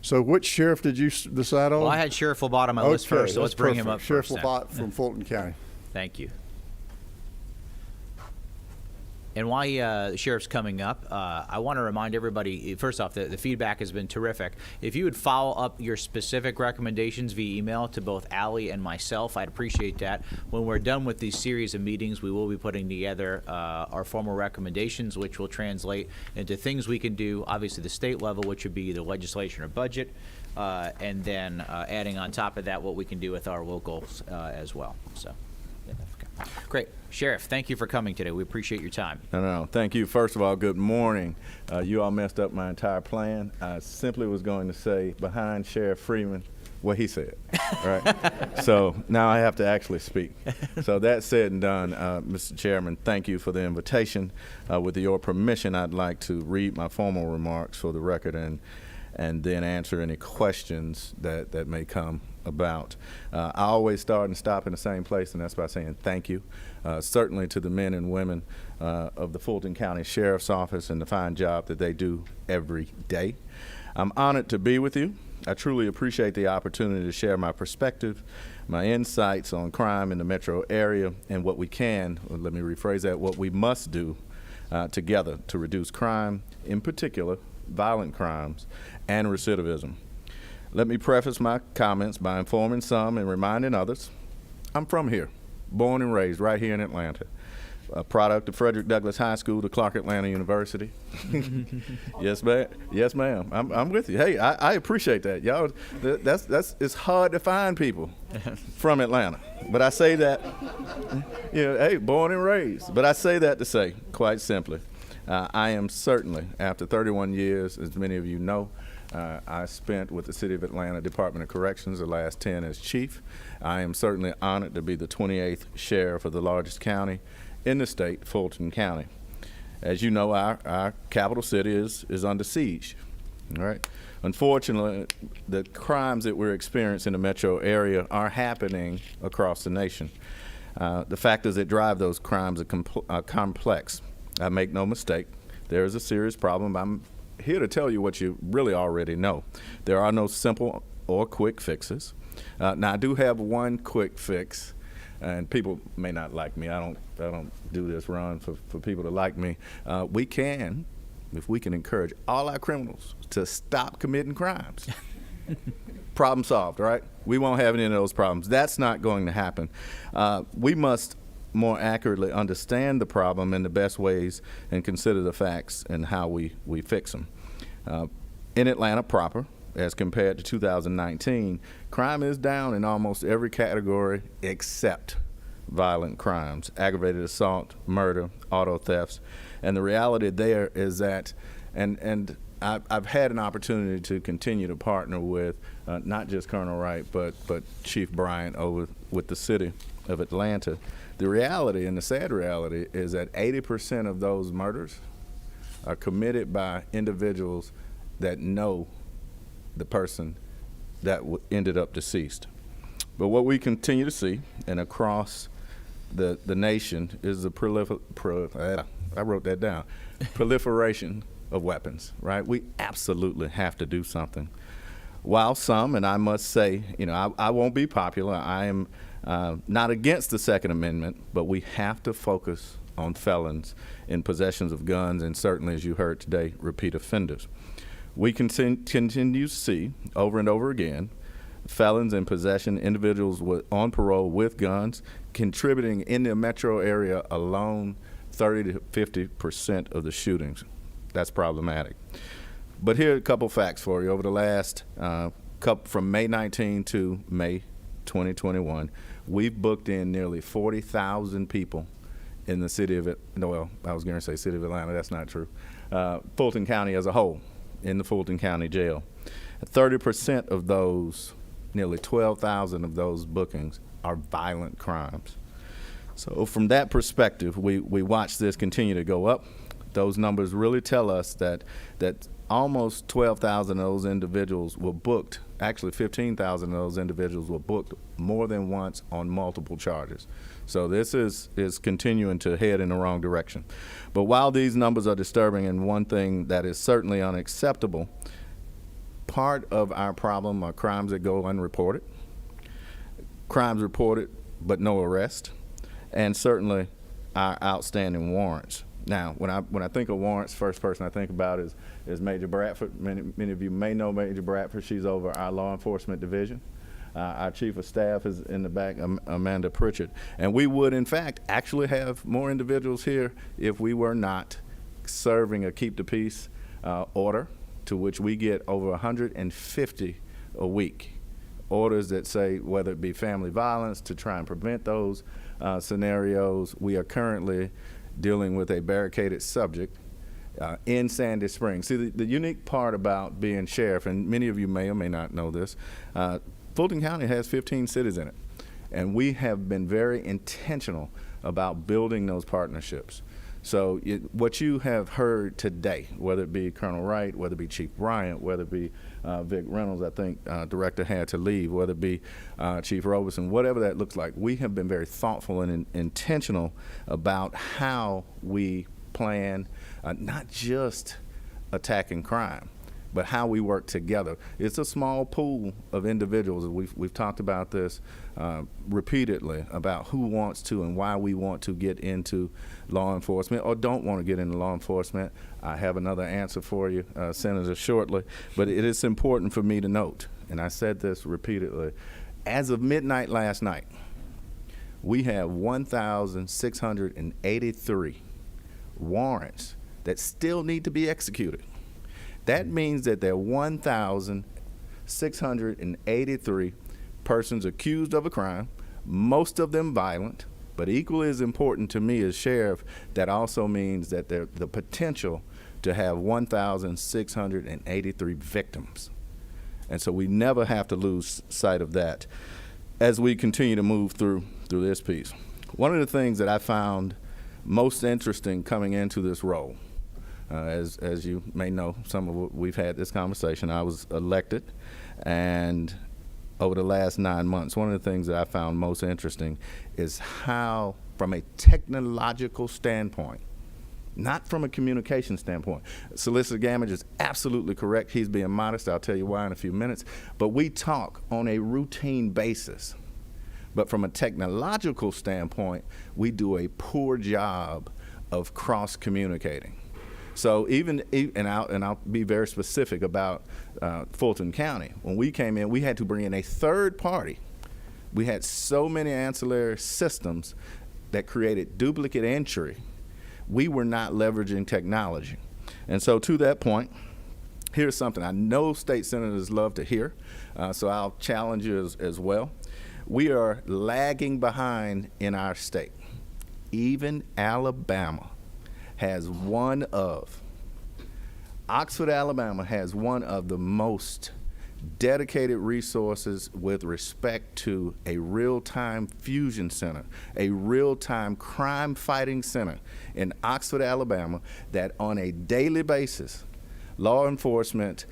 So which sheriff did you decide on? Well, I had Sheriff Labatt on my list first, so let's bring him up Sheriff first. Labatt from Fulton County. Thank you. And while the sheriff's coming up, I want to remind everybody, first off, the feedback has been terrific. If you would follow up your specific recommendations via email to both Allie and myself, I'd appreciate that. When we're done with these series of meetings, we will be putting together our formal recommendations, which will translate into things we can do, obviously the state level, which would be either legislation or budget, and then adding on top of that what we can do with our locals as well. So, yeah, great. Sheriff, thank you for coming today. We appreciate your time. No, thank you. First of all, good morning. You all messed up my entire plan. I simply was going to say behind Sheriff Freeman what he said, right? So now I have to actually speak. So that said and done, Mr. Chairman, thank you for the invitation. With your permission, I'd like to read my formal remarks for the record and then answer any questions that may come about. I always start and stop in the same place, and that's by saying thank you. Certainly to the men and women of the Fulton County Sheriff's Office and the fine job that they do every day. I'm honored to be with you. I truly appreciate the opportunity to share my perspective, my insights on crime in the metro area, and what we can, or let me rephrase that, what we must do together to reduce crime, in particular, violent crimes, and recidivism. Let me preface my comments by informing some and reminding others. I'm from here, born and raised right here in Atlanta, a product of Frederick Douglass High School to Clark Atlanta University. Yes, ma'am. Yes, ma'am. I'm with you. Hey, I appreciate that, y'all. It's hard to find people from Atlanta, but I say that, you know, hey, born and raised. But I say that to say, quite simply, I am certainly, after 31 years, as many of you know, I spent with the City of Atlanta Department of Corrections the last 10 as chief. I am certainly honored to be the 28th sheriff of the largest county in the state, Fulton County. As you know, our capital city is under siege, all right? Unfortunately, the crimes that we're experiencing in the metro area are happening across the nation. The factors that drive those crimes are complex. I make no mistake, there is a serious problem. I'm here to tell you what you really already know. There are no simple or quick fixes. Now, I do have one quick fix, and people may not like me. I don't do this run for people to like me. We can, if we can encourage all our criminals to stop committing crimes. Problem solved, right? We won't have any of those problems. That's not going to happen. We must more accurately understand the problem in the best ways and consider the facts and how we fix them. In Atlanta proper, as compared to 2019, crime is down in almost every category except violent crimes, aggravated assault, murder, auto thefts. And the reality there is that, and I've had an opportunity to continue to partner with not just Colonel Wright, but Chief Bryant over with the City of Atlanta. The reality, and the sad reality, is that 80% of those murders are committed by individuals that know the person that ended up deceased. But what we continue to see, and across the nation, is the proliferation of weapons, right? We absolutely have to do something. While some, and I must say, you know, I won't be popular, I am not against the Second Amendment, but we have to focus on felons in possessions of guns and certainly, as you heard today, repeat offenders. We continue to see over and over again felons in possession, individuals on parole with guns, contributing in the metro area alone 30 to 50% of the shootings. That's problematic. But here are a couple facts for you. Over the last from May 19 to May 2021, we've booked in nearly 40,000 people in the city of I was going to say city of Atlanta. That's not true. Fulton County as a whole, in the Fulton County Jail. 30% of those, nearly 12,000 of those bookings, are violent crimes. So from that perspective, we watch this continue to go up. Those numbers really tell us that almost 12,000 of those individuals were booked. Actually, 15,000 of those individuals were booked more than once on multiple charges. So this is continuing to head in the wrong direction. But while these numbers are disturbing, and one thing that is certainly unacceptable, part of our problem are crimes that go unreported, crimes reported but no arrest, and certainly our outstanding warrants. Now, when I think of warrants, first person I think about is Major Bradford. Many of you may know Major Bradford. She's over our law enforcement division. Our chief of staff is in the back, Amanda Pritchard. And we would, in fact, actually have more individuals here if we were not serving a keep the peace order, to which we get over 150 a week. Orders that say whether it be family violence to try and prevent those scenarios. We are currently dealing with a barricaded subject in Sandy Springs. See, the unique part about being sheriff, and many of you may or may not know this, Fulton County has 15 cities in it, and we have been very intentional about building those partnerships. So what you have heard today, whether it be Colonel Wright, whether it be Chief Bryant, whether it be Vic Reynolds, I think Director had to leave, whether it be Chief Robeson, whatever that looks like, we have been very thoughtful and intentional about how we plan not just attacking crime, but how we work together. It's a small pool of individuals. We've talked about this repeatedly, about who wants to and why we want to get into law enforcement or don't want to get into law enforcement. I have another answer for you, Senator, shortly. But it is important for me to note, and I said this repeatedly, as of midnight last night, we have 1,683 warrants that still need to be executed. That means that there are 1,683 persons accused of a crime, most of them violent, but equally as important to me as sheriff, that also means that there's the potential to have 1,683 victims. And so we never have to lose sight of that as we continue to move through this piece. One of the things that I found most interesting coming into this role, as you may know, we've had this conversation. I was elected, and over the last 9 months, one of the things that I found most interesting is how, from a technological standpoint, not from a communication standpoint, Solicitor Gamage is absolutely correct. He's being modest. I'll tell you why in a few minutes. But we talk on a routine basis. But from a technological standpoint, we do a poor job of cross-communicating. So I'll be very specific about Fulton County. When we came in, we had to bring in a third party. We had so many ancillary systems that created duplicate entry. We were not leveraging technology. And so to that point, here's something I know state senators love to hear, so I'll challenge you as well. We are lagging behind in our state. Even Alabama has Oxford, Alabama has one of the most dedicated resources with respect to a real-time fusion center, a real-time crime-fighting center in Oxford, Alabama, that on a daily basis, law enforcement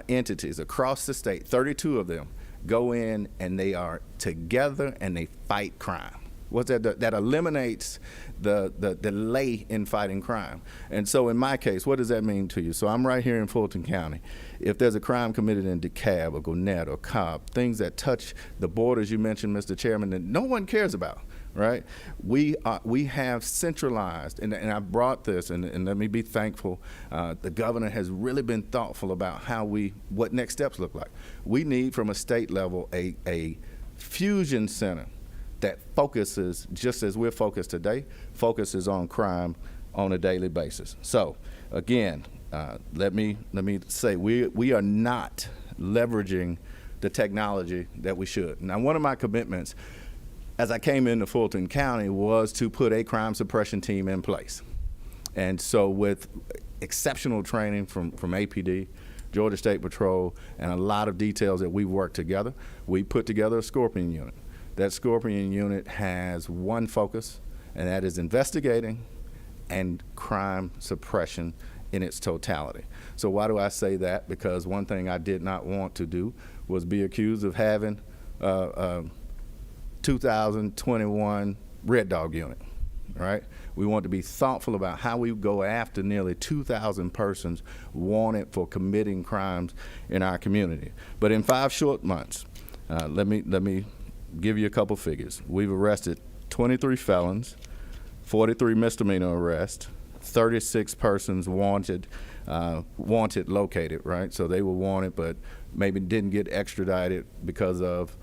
entities across the state, 32 of them, go in and they are together and they fight crime. What's that? That eliminates the delay in fighting crime. And so in my case, what does that mean to you? So I'm right here in Fulton County. If there's a crime committed in DeKalb or Gwinnett or Cobb, things that touch the borders you mentioned, Mr. Chairman, that no one cares about, right? We have centralized, and I brought this, and let me be thankful, the governor has really been thoughtful about what next steps look like. We need, from a state level, a fusion center that focuses, just as we're focused today, focuses on crime on a daily basis. So, again, let me say we are not leveraging the technology that we should. Now, one of my commitments as I came into Fulton County was to put a crime suppression team in place. And so with exceptional training from APD, Georgia State Patrol, and a lot of details that we've worked together, we put together a Scorpion unit. That Scorpion unit has one focus, and that is investigating and crime suppression in its totality. So why do I say that? Because one thing I did not want to do was be accused of having 2021 Red Dog unit, right? We want to be thoughtful about how we go after nearly 2,000 persons wanted for committing crimes in our community. But in 5 short months, let me give you a couple figures. We've arrested 23 felons, 43 misdemeanor arrests, 36 persons wanted located, right? So they were wanted, but maybe didn't get extradited because of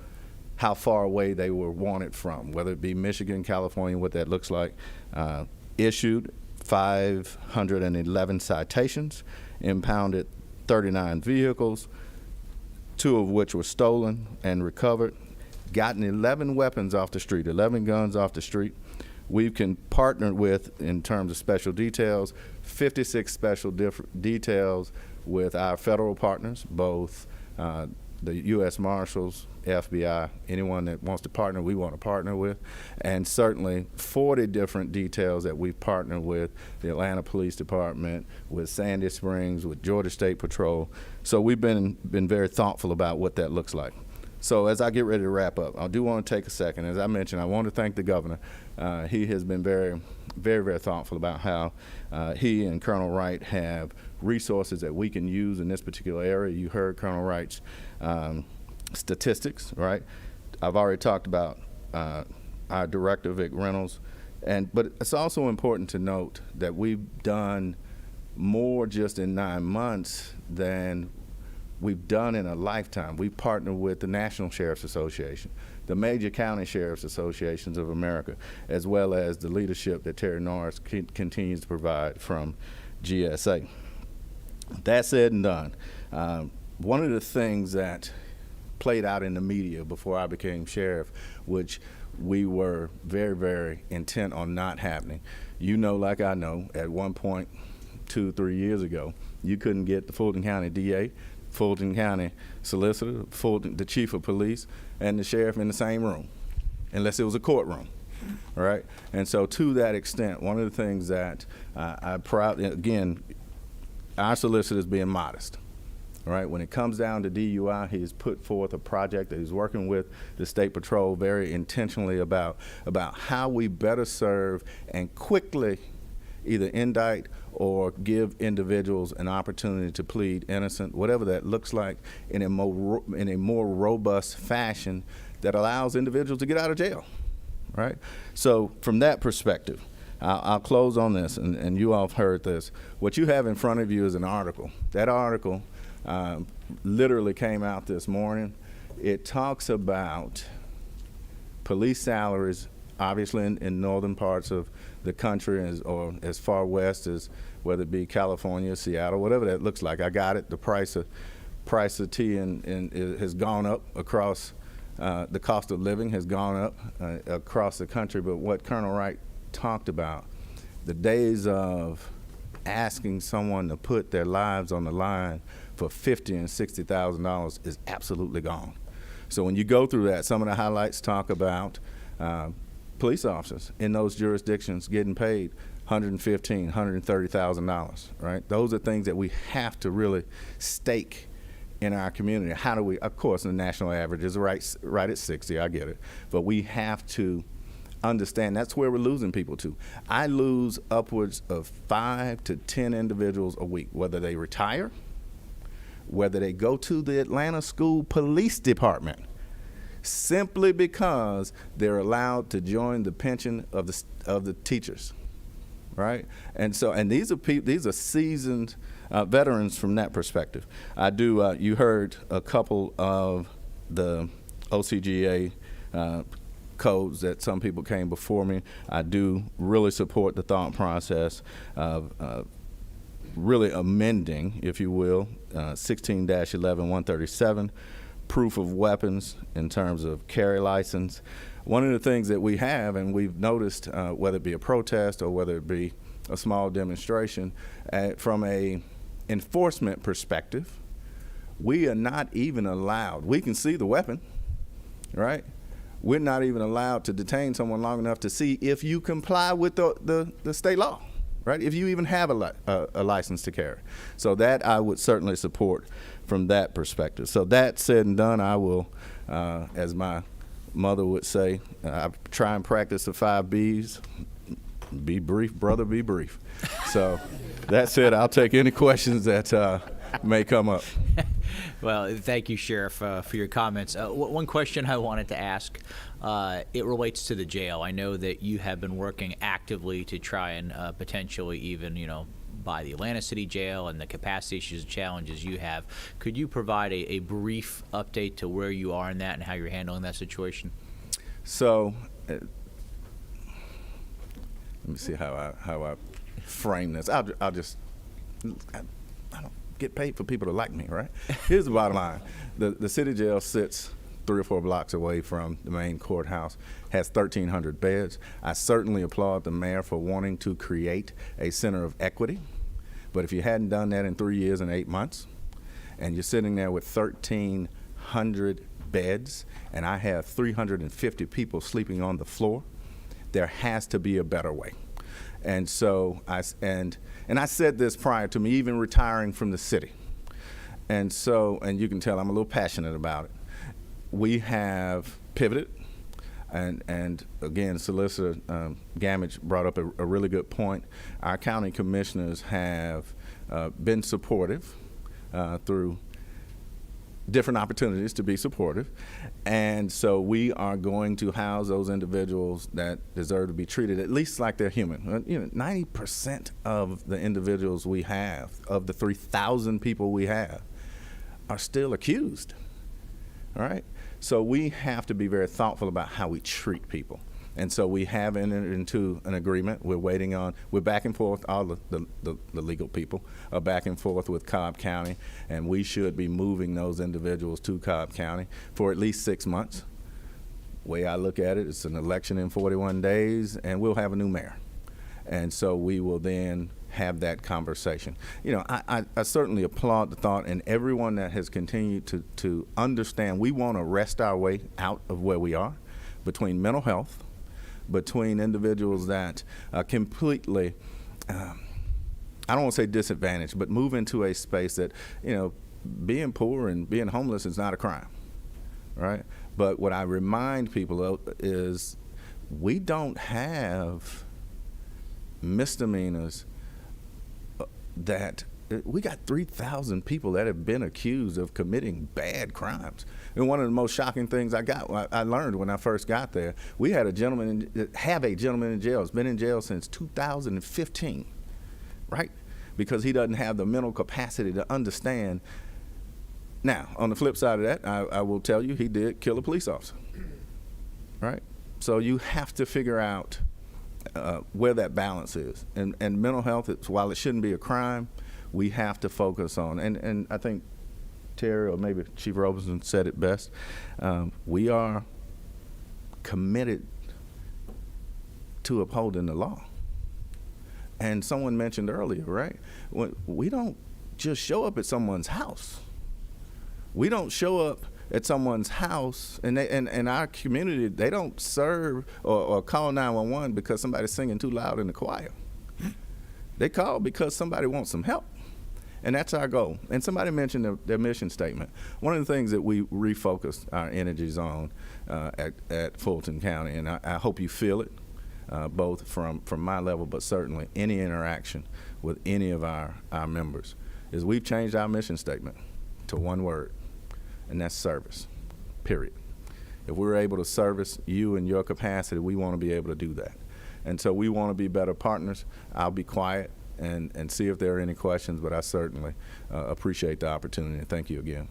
how far away they were wanted from, whether it be Michigan, California, what that looks like. Issued 511 citations, impounded 39 vehicles, 2 of which were stolen and recovered, gotten 11 weapons off the street, 11 guns off the street. We've partnered with, in terms of special details, 56 special details with our federal partners, both the U.S. Marshals, FBI, anyone that wants to partner, we want to partner with, and certainly 40 different details that we've partnered with the Atlanta Police Department, with Sandy Springs, with Georgia State Patrol. So we've been very thoughtful about what that looks like. So as I get ready to wrap up, I do want to take a second. As I mentioned, I want to thank the governor. He has been very, very thoughtful about how he and Colonel Wright have resources that we can use in this particular area. You heard Colonel Wright's statistics, right? I've already talked about our director, Vic Reynolds, but it's also important to note that we've done more just in 9 months than we've done in a lifetime. We've partnered with the National Sheriff's Association, the major county sheriff's associations of America, as well as the leadership that Terry Norris continues to provide from GSA. That said and done, one of the things that played out in the media before I became sheriff, which we were very, very intent on not happening. You know, like I know, at one point 2-3 years ago, you couldn't get the Fulton County DA, Fulton County Solicitor, the Chief of Police, and the sheriff in the same room, unless it was a courtroom, right? And so to that extent, one of the things that I proudly, again, our solicitor is being modest, right? When it comes down to DUI, he's put forth a project that he's working with the State Patrol very intentionally about how we better serve and quickly either indict or give individuals an opportunity to plead innocent, whatever that looks like, in a more robust fashion that allows individuals to get out of jail, right? So from that perspective, I'll close on this, and you all have heard this. What you have in front of you is an article. That article literally came out this morning. It talks about police salaries, obviously in northern parts of the country, or as far west as whether it be California, Seattle, whatever that looks like. I got it. The price of tea has gone up across, the cost of living has gone up across the country. But what Colonel Wright talked about, the days of asking someone to put their lives on the line for $50,000 and $60,000 is absolutely gone. So when you go through that, some of the highlights talk about police officers in those jurisdictions getting paid $115,000, $130,000, right? Those are things that we have to really stake in our community. How do we, of course, the national average is right at 60, I get it, but we have to understand that's where we're losing people to. I lose upwards of 5 to 10 individuals a week, whether they retire, whether they go to the Atlanta School Police Department, simply because they're allowed to join the pension of the teachers, right? And so, and these are seasoned veterans from that perspective. You heard a couple of the OCGA codes that some people came before me. I do really support the thought process of really amending, if you will, 16-11-137, proof of weapons, in terms of carry license. One of the things that we have, and we've noticed, whether it be a protest or whether it be a small demonstration, from a enforcement perspective, we are not even allowed. We can see the weapon, right? We're not even allowed to detain someone long enough to see if you comply with the state law, right? If you even have a license to carry. So that I would certainly support from that perspective. So that said and done, I will, as my mother would say, I try and practice the 5 B's. Be brief, brother, be brief. So that said, I'll take any questions that may come up. Well, thank you, Sheriff, for your comments. One question I wanted to ask, it relates to the jail. I know that you have been working actively to try and potentially even, buy the Atlanta City Jail and the capacity issues and challenges you have. Could you provide a brief update to where you are in that and how you're handling that situation? So, let me see how I frame this. I don't get paid for people to like me, right? Here's the bottom line. The city jail sits 3 or 4 blocks away from the main courthouse, has 1,300 beds. I certainly applaud the mayor for wanting to create a center of equity. But if you hadn't done that in 3 years and 8 months, and you're sitting there with 1,300 beds, and I have 350 people sleeping on the floor, there has to be a better way. And so I said this prior to me even retiring from the city. And you can tell I'm a little passionate about it. We have pivoted, and again, Solicitor Gamage brought up a really good point. Our county commissioners have been supportive through different opportunities to be supportive. And so we are going to house those individuals that deserve to be treated at least like they're human. 90% of the individuals we have, of the 3,000 people we have, are still accused, all right? So we have to be very thoughtful about how we treat people. And so we have entered into an agreement. We're back and forth, all the legal people are back and forth with Cobb County, and we should be moving those individuals to Cobb County for at least 6 months. The way I look at it, it's an election in 41 days, and we'll have a new mayor. And so we will then have that conversation. I certainly applaud the thought, and everyone that has continued to understand we want to wrest our way out of where we are between mental health, between individuals that are completely, I don't want to say disadvantaged, but move into a space that, being poor and being homeless is not a crime, right? But what I remind people of is we don't have misdemeanors that we got 3,000 people that have been accused of committing bad crimes. And one of the most shocking things I learned when I first got there, we had a gentleman in jail. He's been in jail since 2015, right? Because he doesn't have the mental capacity to understand. Now, on the flip side of that, I will tell you he did kill a police officer, right? So you have to figure out where that balance is. And mental health, while it shouldn't be a crime, we have to focus on, and I think Terry or maybe Chief Robertson said it best, we are committed to upholding the law. And someone mentioned earlier, right? We don't just show up at someone's house. We don't show up at someone's house, and in our community, they don't serve or call 911 because somebody's singing too loud in the choir. They call because somebody wants some help. And that's our goal. And somebody mentioned their mission statement. One of the things that we refocused our energies on at Fulton County, and I hope you feel it, both from my level, but certainly any interaction with any of our members, is we've changed our mission statement to one word, and that's service, period. If we're able to service you in your capacity, we want to be able to do that. And so we want to be better partners. I'll be quiet and see if there are any questions, but I certainly appreciate the opportunity. Thank you again.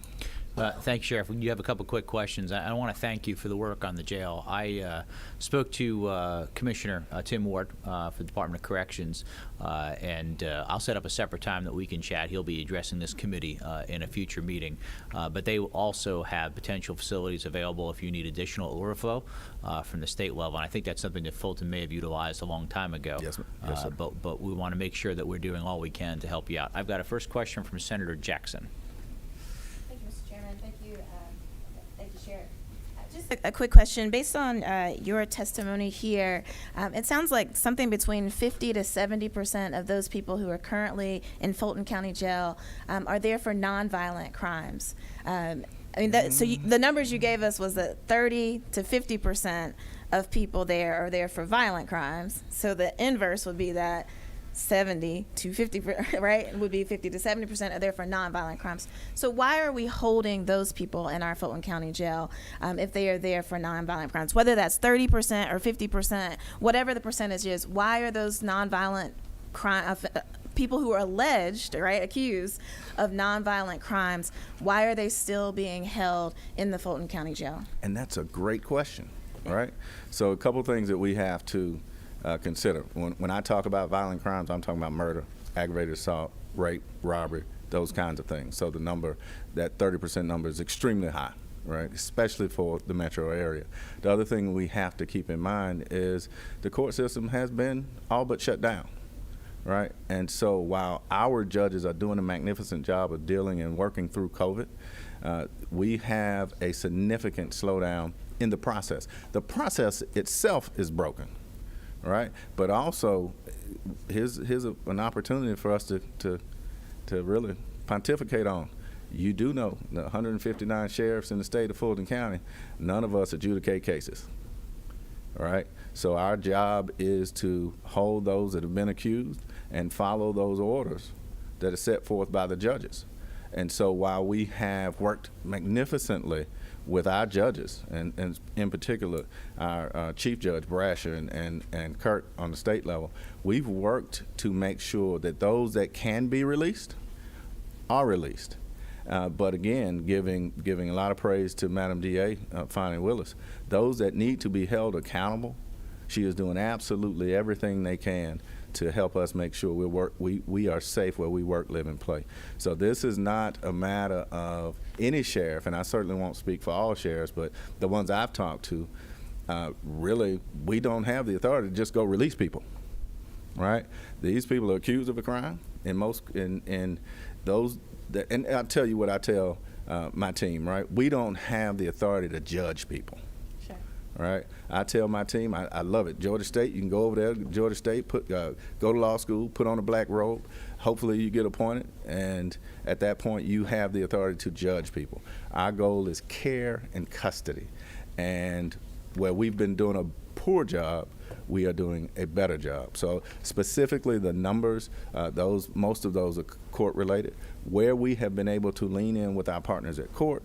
Thanks, Sheriff. You have a couple quick questions. I want to thank you for the work on the jail. I spoke to Commissioner Tim Ward for the Department of Corrections, and I'll set up a separate time that we can chat. He'll be addressing this committee in a future meeting. But they also have potential facilities available if you need additional overflow from the state level. And I think that's something that Fulton may have utilized a long time ago. Yes, sir. But we want to make sure that we're doing all we can to help you out. I've got a first question from Senator Jackson. Thank you, Mr. Chairman. Thank you, Sheriff. Just a quick question. Based on your testimony here, it sounds like something between 50 to 70% of those people who are currently in Fulton County Jail are there for nonviolent crimes. I mean, the numbers you gave us was that 30 to 50% of people there are there for violent crimes. So the inverse would be that 70 to 50, right, would be 50 to 70% are there for nonviolent crimes. So why are we holding those people in our Fulton County Jail if they are there for nonviolent crimes? Whether that's 30% or 50%, whatever the percentage is, why are those nonviolent people who are alleged, right, accused of nonviolent crimes, why are they still being held in the Fulton County Jail? And that's a great question, all right? So a couple things that we have to consider. When I talk about violent crimes, I'm talking about murder, aggravated assault, rape, robbery, those kinds of things. So the number, that 30% number is extremely high, right, especially for the metro area. The other thing we have to keep in mind is the court system has been all but shut down, right? And so while our judges are doing a magnificent job of dealing and working through COVID, we have a significant slowdown in the process. The process itself is broken, right? But also, here's an opportunity for us to really pontificate on. You do know the 159 sheriffs in the state of Fulton County, none of us adjudicate cases, all right? So our job is to hold those that have been accused and follow those orders that are set forth by the judges. And so while we have worked magnificently with our judges, and in particular our Chief Judge Brasher and Kurt on the state level, we've worked to make sure that those that can be released are released. But again, giving a lot of praise to Madam DA, Fannie Willis, those that need to be held accountable, she is doing absolutely everything they can to help us make sure we are safe where we work, live, and play. So this is not a matter of any sheriff, and I certainly won't speak for all sheriffs, but the ones I've talked to, really, we don't have the authority to just go release people, right? These people are accused of a crime, and and I'll tell you what I tell my team, right? We don't have the authority to judge people. Right, I tell my team, I love it. Georgia State, you can go over there, Georgia State, go to law school, put on a black robe. Hopefully you get appointed, and at that point you have the authority to judge people. Our goal is care and custody, and where we've been doing a poor job, we are doing a better job. So specifically the numbers, most of those are court related. Where we have been able to lean in with our partners at court,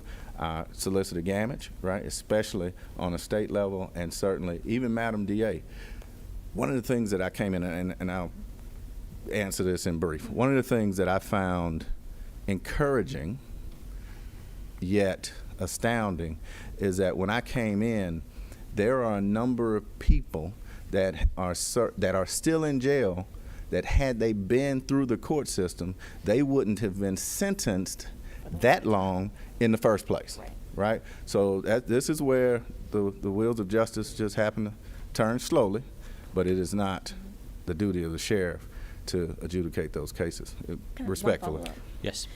solicitor damage, right, especially on a state level, and certainly even Madam DA. One of the things that I came in, and I'll answer this in brief, one of the things that I found encouraging yet astounding is that when I came in, there are a number of people that are still in jail that had they been through the court system, they wouldn't have been sentenced that long in the first place, right? So this is where the wheels of justice just happen to turn slowly, but it is not the duty of the sheriff to adjudicate those cases, respectfully. Yes.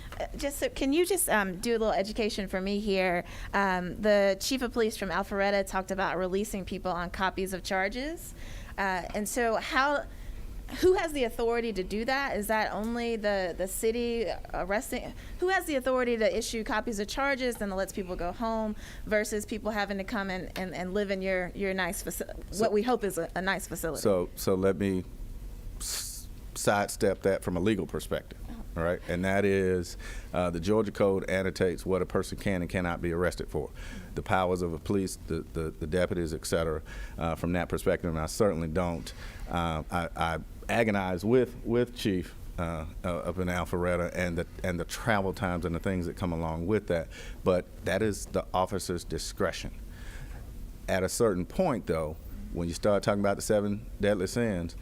Can you just do a little education for me here? The chief of police from Alpharetta talked about releasing people on copies of charges, and so who has the authority to do that? Is that only the city arresting? Who has the authority to issue copies of charges and lets people go home versus people having to come and live in your nice facility, what we hope is a nice facility? So let me sidestep that from a legal perspective, all right? And that is the Georgia Code annotates what a person can and cannot be arrested for. The powers of the police, the deputies, et cetera, from that perspective, and I certainly don't. I agonize with Chief up in Alpharetta and the travel times and the things that come along with that. But that is the officer's discretion. At a certain point, though, when you start talking about the 7 deadly sins,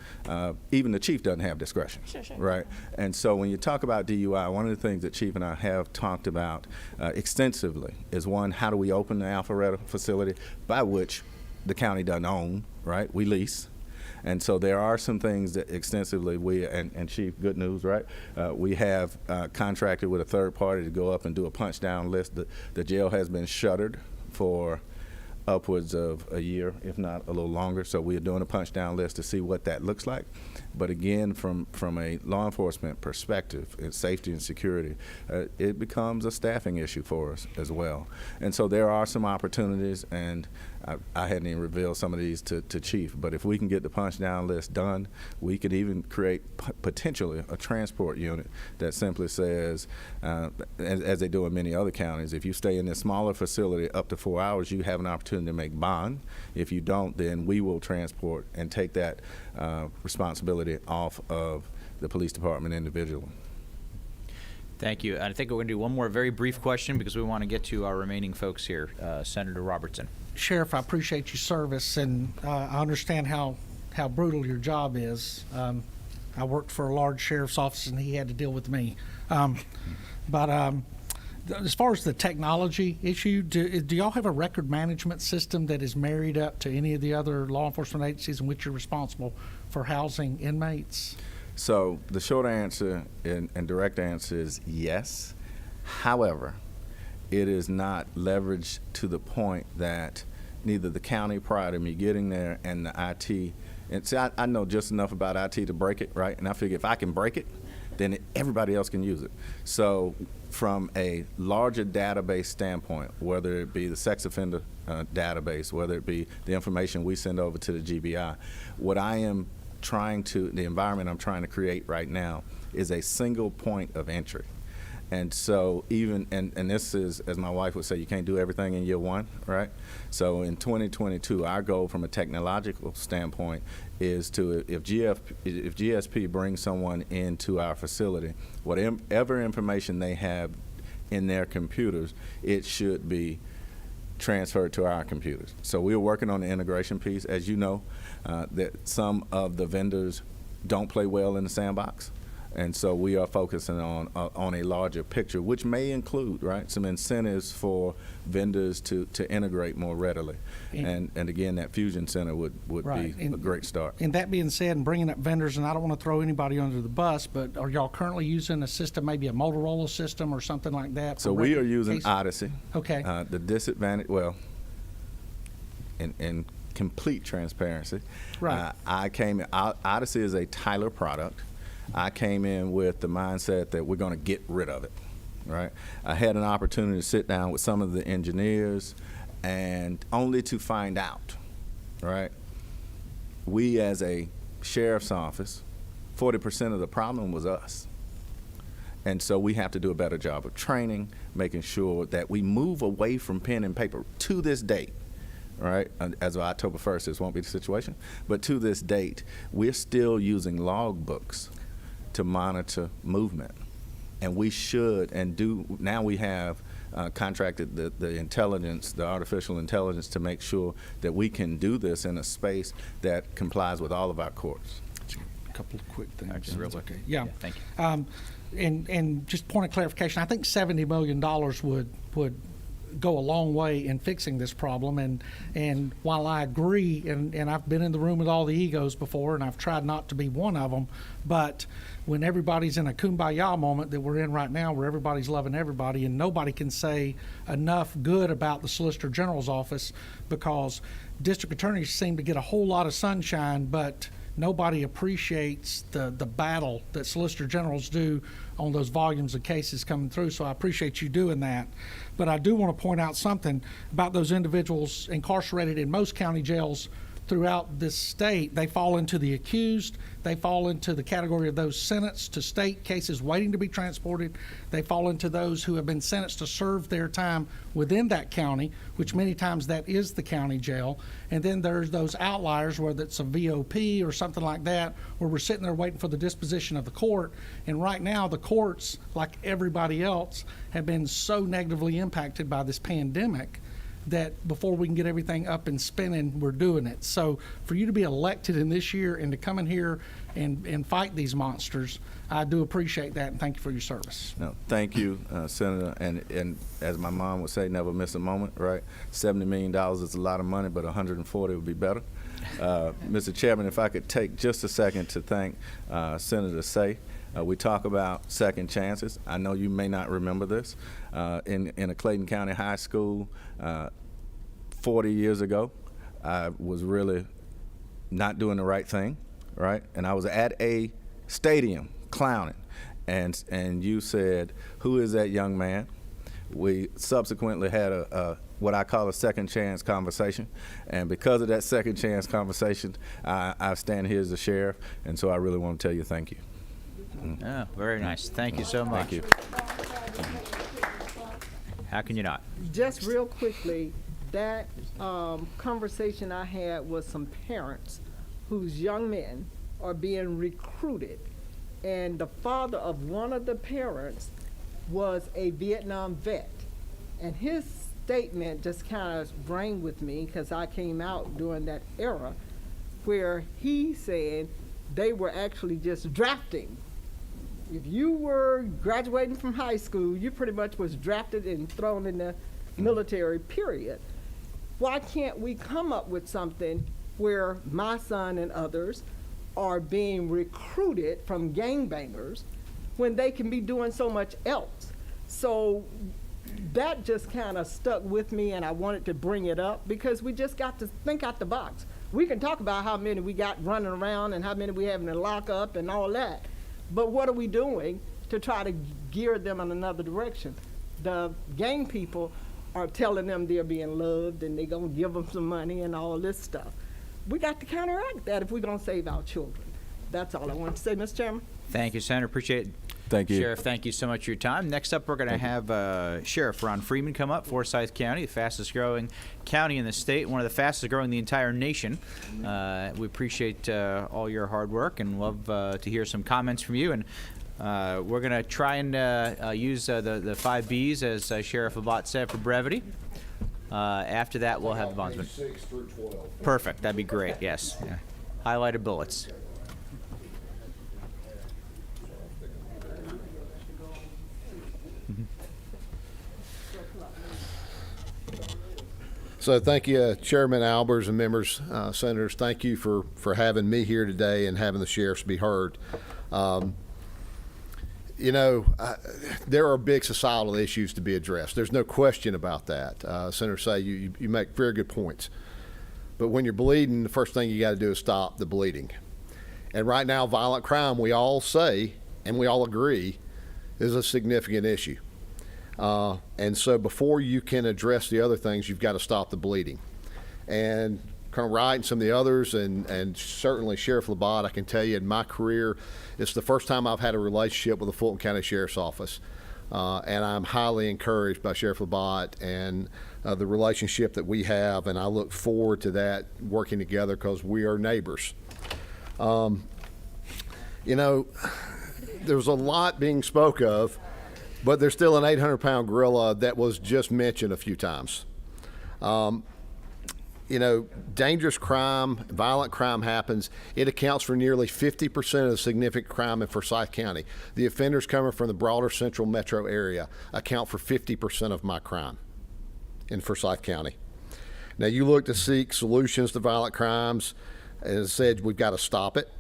even the chief doesn't have discretion, right? And so when you talk about DUI, one of the things that Chief and I have talked about extensively is, one, how do we open the Alpharetta facility, by which the county doesn't own, right? We lease. And so there are some things that extensively and Chief, good news, right? We have contracted with a third party to go up and do a punch down list. The jail has been shuttered for upwards of a year, if not a little longer. So we are doing a punch down list to see what that looks like. But again, from a law enforcement perspective, in safety and security, it becomes a staffing issue for us as well. And so there are some opportunities, and I hadn't even revealed some of these to Chief, but if we can get the punch down list done, we could even create potentially a transport unit that simply says, as they do in many other counties, if you stay in this smaller facility up to 4 hours, you have an opportunity to make bond. If you don't, then we will transport and take that responsibility off of the police department individually. Thank you. I think we're going to do one more very brief question because we want to get to our remaining folks here. Senator Robertson. Sheriff, I appreciate your service, and I understand how brutal your job is. I worked for a large sheriff's office, and he had to deal with me. But as far as the technology issue, do y'all have a record management system that is married up to any of the other law enforcement agencies in which you're responsible for housing inmates? So the short answer and direct answer is yes. However, it is not leveraged to the point that neither the county prior to me getting there and the IT, and see, I know just enough about IT to break it, right? And I figure if I can break it, then everybody else can use it. So from a larger database standpoint, whether it be the sex offender database, whether it be the information we send over to the GBI, the environment I'm trying to create right now is a single point of entry. And so and this is, as my wife would say, you can't do everything in year one, right? So in 2022, our goal from a technological standpoint is to, if GSP brings someone into our facility, whatever information they have in their computers, it should be transferred to our computers. So we're working on the integration piece. As you know, that some of the vendors don't play well in the sandbox. And so we are focusing on a larger picture, which may include, right, some incentives for vendors to integrate more readily. And again, that Fusion Center would right. be a great start. And that being said, and bringing up vendors, and I don't want to throw anybody under the bus, but are y'all currently using a system, maybe a Motorola system or something like that? So we are using cases? Odyssey. Okay. The disadvantage, well, in complete transparency, right. Odyssey is a Tyler product. I came in with the mindset that we're going to get rid of it, right? I had an opportunity to sit down with some of the engineers, and only to find out, right? We as a sheriff's office, 40% of the problem was us. And so we have to do a better job of training, making sure that we move away from pen and paper to this date. Right, as of October 1st, this won't be the situation. But to this date, we're still using log books to monitor movement. And we should and do, now we have contracted the intelligence, the artificial intelligence, to make sure that we can do this in a space that complies with all of our courts. A couple of quick things. Actually, real quick. Okay. Yeah. Thank you. And just point of clarification, I think $70 million would go a long way in fixing this problem. And while I agree, and I've been in the room with all the egos before, and I've tried not to be one of them, but when everybody's in a kumbaya moment that we're in right now, where everybody's loving everybody, and nobody can say enough good about the Solicitor General's office, because district attorneys seem to get a whole lot of sunshine, but nobody appreciates the battle that Solicitor Generals do on those volumes of cases coming through. So I appreciate you doing that. But I do want to point out something about those individuals incarcerated in most county jails throughout this state, they fall into the accused, they fall into the category of those sentenced to state cases waiting to be transported, they fall into those who have been sentenced to serve their time within that county, which many times that is the county jail, and then there's those outliers, whether it's a VOP or something like that, where we're sitting there waiting for the disposition of the court, and right now the courts, like everybody else, have been so negatively impacted by this pandemic that before we can get everything up and spinning, we're doing it. So for you to be elected in this year and to come in here and fight these monsters, I do appreciate that, and thank you for your service. No, thank you, Senator. And as my mom would say, never miss a moment, right? $70 million is a lot of money, but 140 would be better. Mr. Chairman, if I could take just a second to thank Senator Say. We talk about second chances. I know you may not remember this. In a Clayton County high school 40 years ago, I was really not doing the right thing, right? And I was at a stadium clowning, and you said, "Who is that young man?" We subsequently had a what I call a second chance conversation, and because of that second chance conversation, I stand here as the sheriff, and so I really want to tell you thank you. Oh, very nice. Thank you so much. Thank you. How can you not? Just real quickly, that conversation I had with some parents whose young men are being recruited, and the father of one of the parents was a Vietnam vet, and his statement just kind of rang with me because I came out during that era where he said they were actually just drafting. If you were graduating from high school, you pretty much was drafted and thrown in the military, period. Why can't we come up with something where my son and others are being recruited from gangbangers when they can be doing so much else? So that just kind of stuck with me, and I wanted to bring it up because we just got to think out the box. We can talk about how many we got running around and how many we have in the lockup and all that, but what are we doing to try to gear them in another direction? The gang people are telling them they're being loved and they're going to give them some money and all this stuff. We got to counteract that if we're going to save our children. That's all I want to say, Mr. Chairman. Thank you, Senator. Appreciate it. Thank you. Sheriff, thank you so much for your time. Next up, we're going to have Sheriff Ron Freeman come up, Forsyth County, the fastest growing county in the state, one of the fastest growing in the entire nation. We appreciate all your hard work and love to hear some comments from you. And we're going to try and use the 5 Bs, as Sheriff Abbott said, for brevity. After that, we'll have the bondsman. 6 through 12. Perfect. That'd be great. Yes. Yeah. Highlighted bullets. So thank you, Chairman Albers and members, senators. Thank you for having me here today and having the sheriffs be heard. You know, there are big societal issues to be addressed. There's no question about that. Senator Say, you make very good points. But when you're bleeding, the first thing you got to do is stop the bleeding. And right now, violent crime, we all say, and we all agree, is a significant issue. And so before you can address the other things, you've got to stop the bleeding. And Colonel Wright and some of the others, and certainly Sheriff Labatt, I can tell you in my career, it's the first time I've had a relationship with the Fulton County Sheriff's Office. And I'm highly encouraged by Sheriff Labatt and the relationship that we have, and I look forward to that working together because we are neighbors. You know, there's a lot being spoke of, but there's still an 800-pound gorilla that was just mentioned a few times. You know, dangerous crime, violent crime happens. It accounts for nearly 50% of the significant crime in Forsyth County. The offenders coming from the broader central metro area account for 50% of my crime in Forsyth County. Now, you look to seek solutions to violent crimes. As I said, we've got to stop it.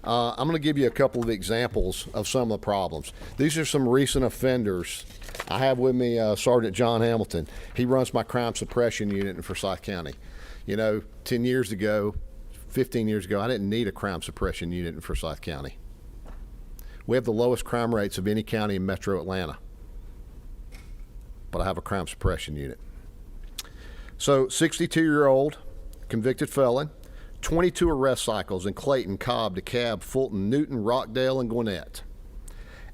I'm going to give you a couple of examples of some of the problems. These are some recent offenders. I have with me Sergeant John Hamilton. He runs my crime suppression unit in Forsyth County. You know, 10 years ago, 15 years ago, I didn't need a crime suppression unit in Forsyth County. We have the lowest crime rates of any county in metro Atlanta, but I have a crime suppression unit. So 62-year-old convicted felon, 22 arrest cycles in Clayton, Cobb, DeKalb, Fulton, Newton, Rockdale, and Gwinnett.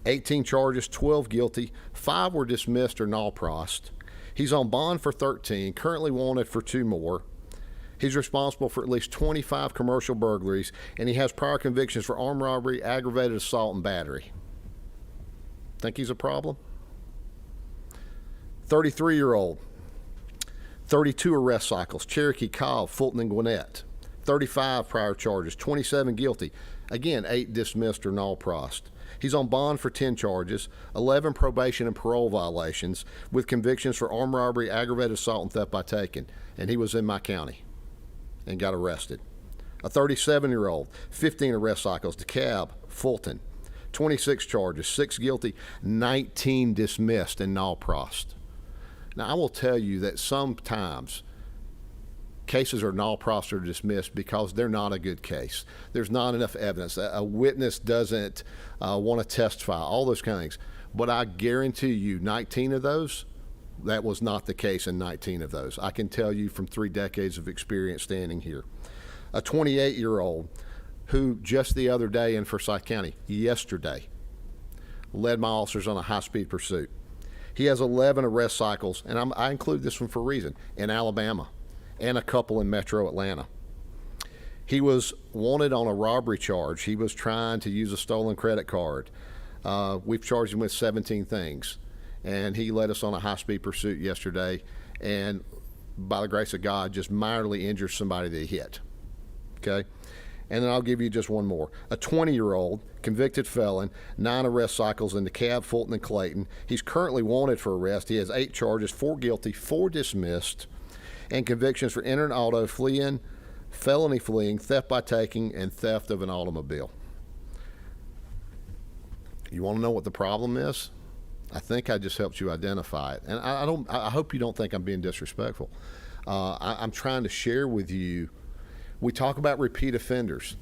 18 charges, 12 guilty, 5 were dismissed or null-prossed. He's on bond for 13, currently wanted for 2 more. He's responsible for at least 25 commercial burglaries, and he has prior convictions for armed robbery, aggravated assault, and battery. Think he's a problem? 33-year-old, 32 arrest cycles, Cherokee, Cobb, Fulton, and Gwinnett. 35 prior charges, 27 guilty. Again, 8 dismissed or null-prossed. He's on bond for 10 charges, 11 probation and parole violations, with convictions for armed robbery, aggravated assault, and theft by taking. And he was in my county and got arrested. A 37-year-old, 15 arrest cycles, DeKalb, Fulton. 26 charges, 6 guilty, 19 dismissed and null-prossed. Now, I will tell you that sometimes cases are null-prossed or dismissed because they're not a good case. There's not enough evidence. A witness doesn't want to testify, all those kind of things. But I guarantee you 19 of those, that was not the case in 19 of those. I can tell you from 3 decades of experience standing here. A 28-year-old who just the other day in Forsyth County, yesterday, led my officers on a high-speed pursuit. He has 11 arrest cycles, and I include this one for a reason, in Alabama, and a couple in metro Atlanta. He was wanted on a robbery charge. He was trying to use a stolen credit card. We've charged him with 17 things, and he led us on a high-speed pursuit yesterday, and by the grace of God, just minorly injured somebody that he hit, okay? And then I'll give you just one more. A 20-year-old, convicted felon, 9 arrest cycles in DeKalb, Fulton, and Clayton. He's currently wanted for arrest. He has 8 charges, 4 guilty, 4 dismissed, and convictions for entering auto, fleeing, felony fleeing, theft by taking, and theft of an automobile. You want to know what the problem is? I think I just helped you identify it. And I hope you don't think I'm being disrespectful. I'm trying to share with you. We talk about repeat offenders.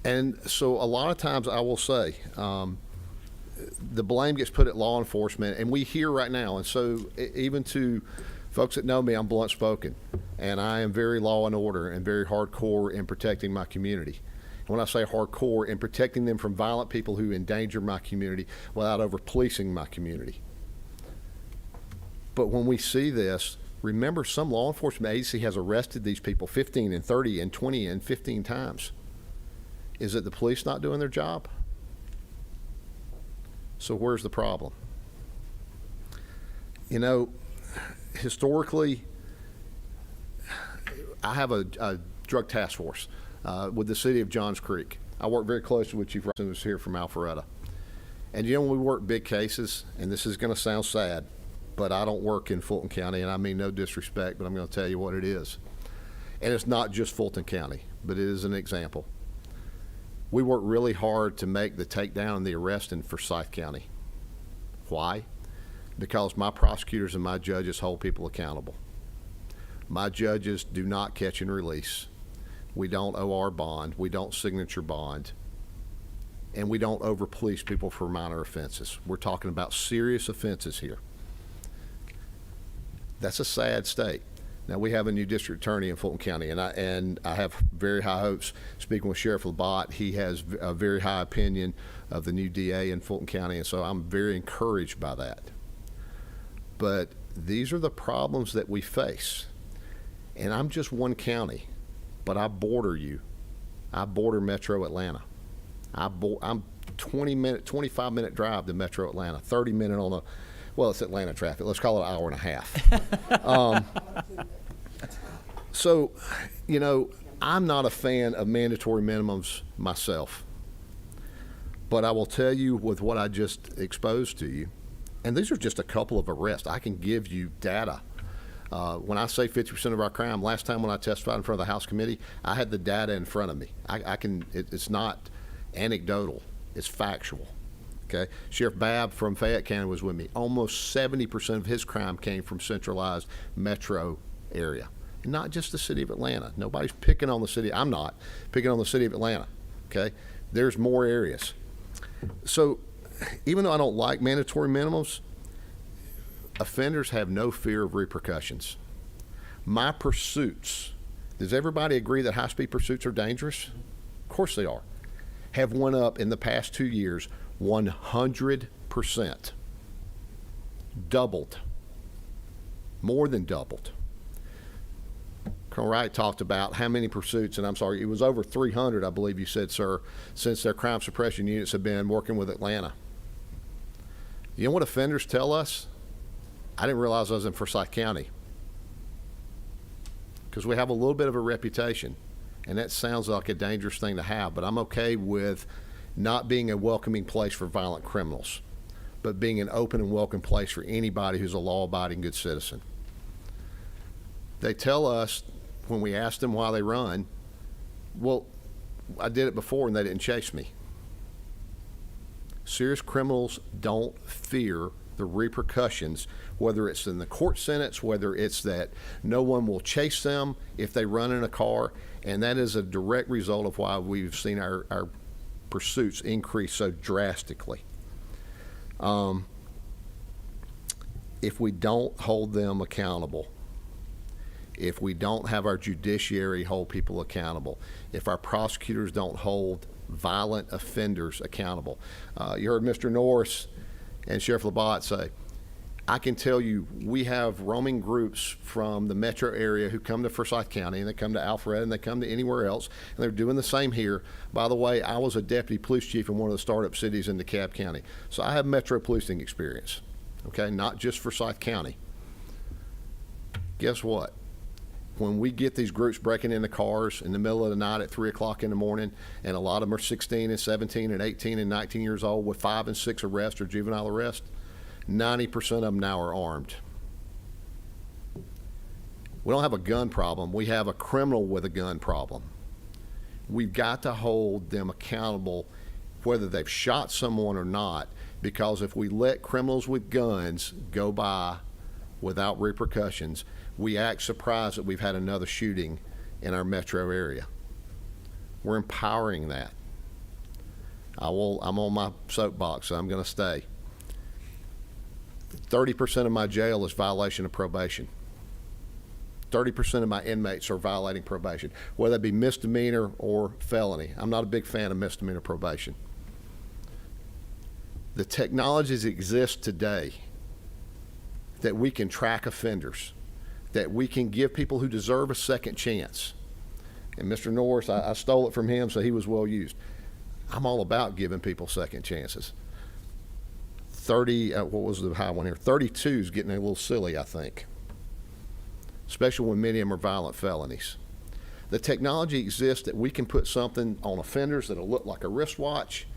And so a lot of times I will say, the blame gets put at law enforcement, and we hear right now, and so even to folks that know me, I'm blunt spoken, and I am very law and order and very hardcore in protecting my community. And when I say hardcore, in protecting them from violent people who endanger my community without over-policing my community. But when we see this, remember, some law enforcement agency has arrested these people 15 and 30 and 20 and 15 times. Is it the police not doing their job? So where's the problem? You know, historically, I have a drug task force with the city of Johns Creek. I work very closely with Chief Russell, who's here from Alpharetta. And you know, when we work big cases, and this is going to sound sad, but I don't work in Fulton County, and I mean no disrespect, but I'm going to tell you what it is. And it's not just Fulton County, but it is an example. We work really hard to make the takedown and the arrest in Forsyth County. Why? Because my prosecutors and my judges hold people accountable. My judges do not catch and release. We don't OR bond. We don't signature bond. And we don't over-police people for minor offenses. We're talking about serious offenses here. That's a sad state. Now, we have a new district attorney in Fulton County, and I have very high hopes. Speaking with Sheriff Labatt, he has a very high opinion of the new DA in Fulton County, and so I'm very encouraged by that. But these are the problems that we face. And I'm just one county, but I border you. I border metro Atlanta. I'm 25-minute drive to metro Atlanta, 30-minute on the, well, it's Atlanta traffic. Let's call it an hour and a half. So, you know, I'm not a fan of mandatory minimums myself. But I will tell you with what I just exposed to you, and these are just a couple of arrests. I can give you data. When I say 50% of our crime, last time when I testified in front of the House Committee, I had the data in front of me. It's not anecdotal, it's factual. Okay, Sheriff Babb from Fayette County was with me. Almost 70% of his crime came from centralized metro area, and not just the city of Atlanta. Nobody's picking on the city. I'm not picking on the city of Atlanta. Okay, there's more areas. So, even though I don't like mandatory minimums, offenders have no fear of repercussions. My pursuits Does everybody agree that high-speed pursuits are dangerous? Of course they are. Have went up in the past 2 years 100%. Doubled. More than doubled. Colonel Wright talked about how many pursuits, and I'm sorry, it was over 300, I believe you said, sir, since their crime suppression units have been working with Atlanta. You know what offenders tell us? I didn't realize I was in Forsyth County. Because we have a little bit of a reputation, and that sounds like a dangerous thing to have, but I'm okay with not being a welcoming place for violent criminals, but being an open and welcome place for anybody who's a law-abiding good citizen. They tell us, when we ask them why they run, well, I did it before and they didn't chase me. Serious criminals don't fear the repercussions, whether it's in the court sentence, whether it's that no one will chase them if they run in a car, and that is a direct result of why we've seen our pursuits increase so drastically. If we don't hold them accountable, if we don't have our judiciary hold people accountable, if our prosecutors don't hold violent offenders accountable. You heard Mr. Norris and Sheriff Labatt say, I can tell you we have roaming groups from the metro area who come to Forsyth County, and they come to Alpharetta, and they come to anywhere else, and they're doing the same here. By the way, I was a deputy police chief in one of the startup cities in DeKalb County, so I have metro policing experience, okay, not just Forsyth County. Guess what? When we get these groups breaking into cars in the middle of the night at 3 o'clock in the morning, and a lot of them are 16 and 17 and 18 and 19 years old with 5 and 6 arrests or juvenile arrests, 90% of them now are armed. We don't have a gun problem. We have a criminal with a gun problem. We've got to hold them accountable whether they've shot someone or not, because if we let criminals with guns go by without repercussions, we act surprised that we've had another shooting in our metro area. We're empowering that. I'm on my soapbox, so I'm going to stay. 30% of my jail is violation of probation. 30% of my inmates are violating probation, whether it be misdemeanor or felony. I'm not a big fan of misdemeanor probation. The technologies exist today that we can track offenders, that we can give people who deserve a second chance. And Mr. Norris, I stole it from him, so he was well used. I'm all about giving people second chances. 30, what was the high one here? 32 is getting a little silly, I think, especially when many of them are violent felonies. The technology exists that we can put something on offenders that'll look like a wristwatch,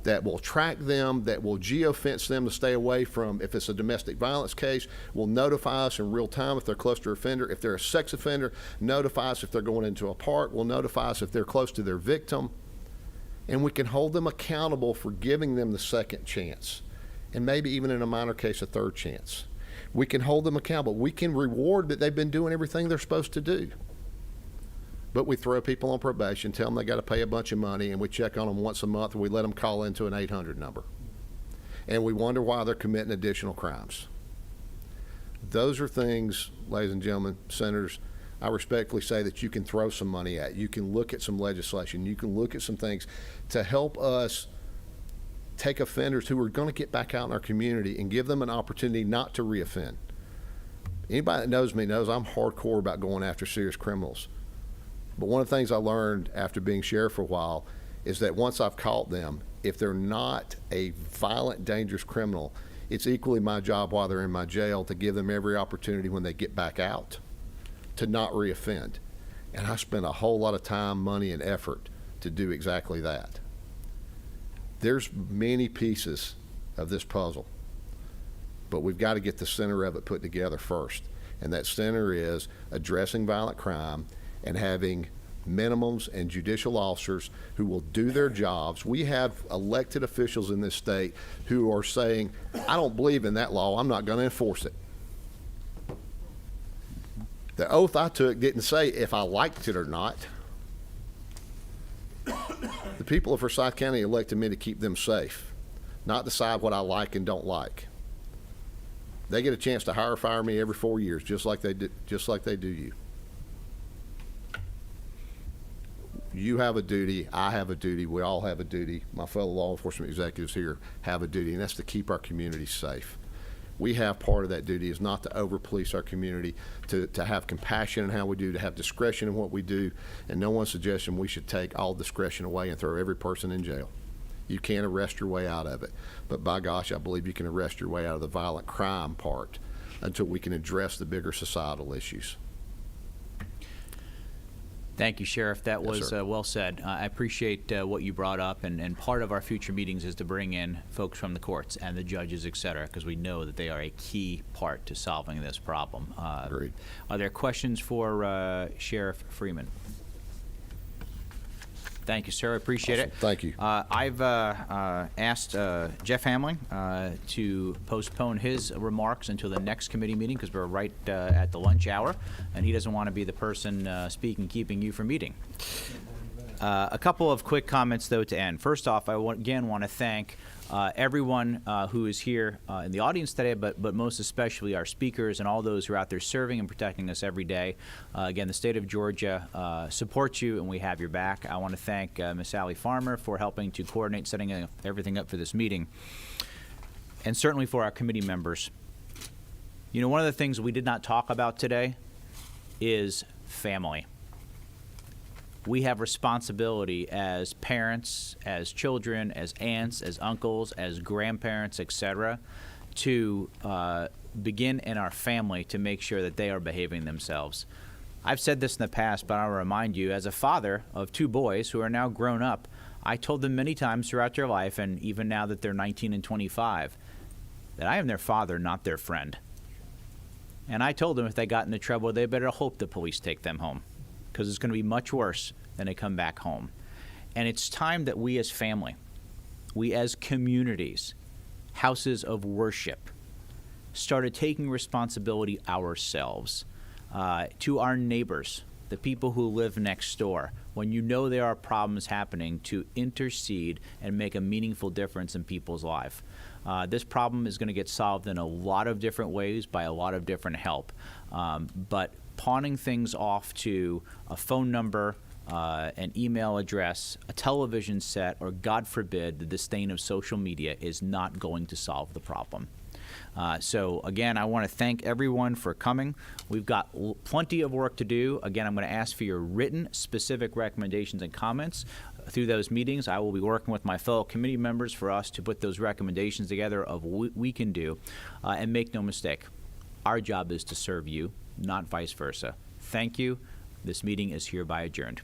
that will track them, that will geofence them to stay away from, if it's a domestic violence case, will notify us in real time if they're close to an offender. If they're a sex offender, notify us if they're going into a park, will notify us if they're close to their victim. And we can hold them accountable for giving them the second chance, and maybe even in a minor case, a third chance. We can hold them accountable. We can reward that they've been doing everything they're supposed to do. But we throw people on probation, tell them they got to pay a bunch of money, and we check on them once a month, and we let them call into an 800 number. And we wonder why they're committing additional crimes. Those are things, ladies and gentlemen, senators, I respectfully say that you can throw some money at. You can look at some legislation. You can look at some things to help us take offenders who are going to get back out in our community and give them an opportunity not to reoffend. Anybody that knows me knows I'm hardcore about going after serious criminals. But one of the things I learned after being sheriff for a while is that once I've caught them, if they're not a violent, dangerous criminal, it's equally my job while they're in my jail to give them every opportunity when they get back out to not reoffend. And I spend a whole lot of time, money, and effort to do exactly that. There's many pieces of this puzzle, but we've got to get the center of it put together first. And that center is addressing violent crime and having minimums and judicial officers who will do their jobs. We have elected officials in this state who are saying, I don't believe in that law, I'm not going to enforce it. The oath I took didn't say if I liked it or not. The people of Forsyth County elected me to keep them safe, not decide what I like and don't like. They get a chance to hire or fire me every 4 years, just like they do you. You have a duty, I have a duty, we all have a duty, my fellow law enforcement executives here have a duty, and that's to keep our community safe. We have part of that duty is not to over-police our community, to have compassion in how we do, to have discretion in what we do, and no one's suggesting we should take all discretion away and throw every person in jail. You can't arrest your way out of it, but by gosh, I believe you can arrest your way out of the violent crime part until we can address the bigger societal issues. Thank you, Sheriff. That Yes, was sir. well said. I appreciate what you brought up, and part of our future meetings is to bring in folks from the courts and the judges, et cetera, because we know that they are a key part to solving this problem. Agreed. Are there questions for Sheriff Freeman? Thank you, sir. I appreciate Awesome. it. Thank you. I've asked Jeff Hamling to postpone his remarks until the next committee meeting because we're right at the lunch hour, and he doesn't want to be the person speaking, keeping you from meeting. A couple of quick comments, though, to end. First off, again want to thank everyone who is here in the audience today, but most especially our speakers and all those who are out there serving and protecting us every day. Again, the state of Georgia supports you, and we have your back. I want to thank Ms. Sally Farmer for helping to coordinate setting everything up for this meeting, and certainly for our committee members. You know, one of the things we did not talk about today is family. We have responsibility as parents, as children, as aunts, as uncles, as grandparents, etc., to begin in our family to make sure that they are behaving themselves. I've said this in the past, but I'll remind you, as a father of two boys who are now grown up, I told them many times throughout their life, and even now that they're 19 and 25, that I am their father, not their friend. And I told them if they got into trouble, they better hope the police take them home, because it's going to be much worse than they come back home. And it's time that we as family, we as communities, houses of worship, started taking responsibility ourselves to our neighbors, the people who live next door, when you know there are problems happening, to intercede and make a meaningful difference in people's life. This problem is going to get solved in a lot of different ways by a lot of different help. But pawning things off to a phone number, an email address, a television set, or God forbid, the disdain of social media is not going to solve the problem. So again, I want to thank everyone for coming. We've got plenty of work to do. Again, I'm going to ask for your written specific recommendations and comments. Through those meetings, I will be working with my fellow committee members for us to put those recommendations together of what we can do. And make no mistake, our job is to serve you, not vice versa. Thank you. This meeting is hereby adjourned.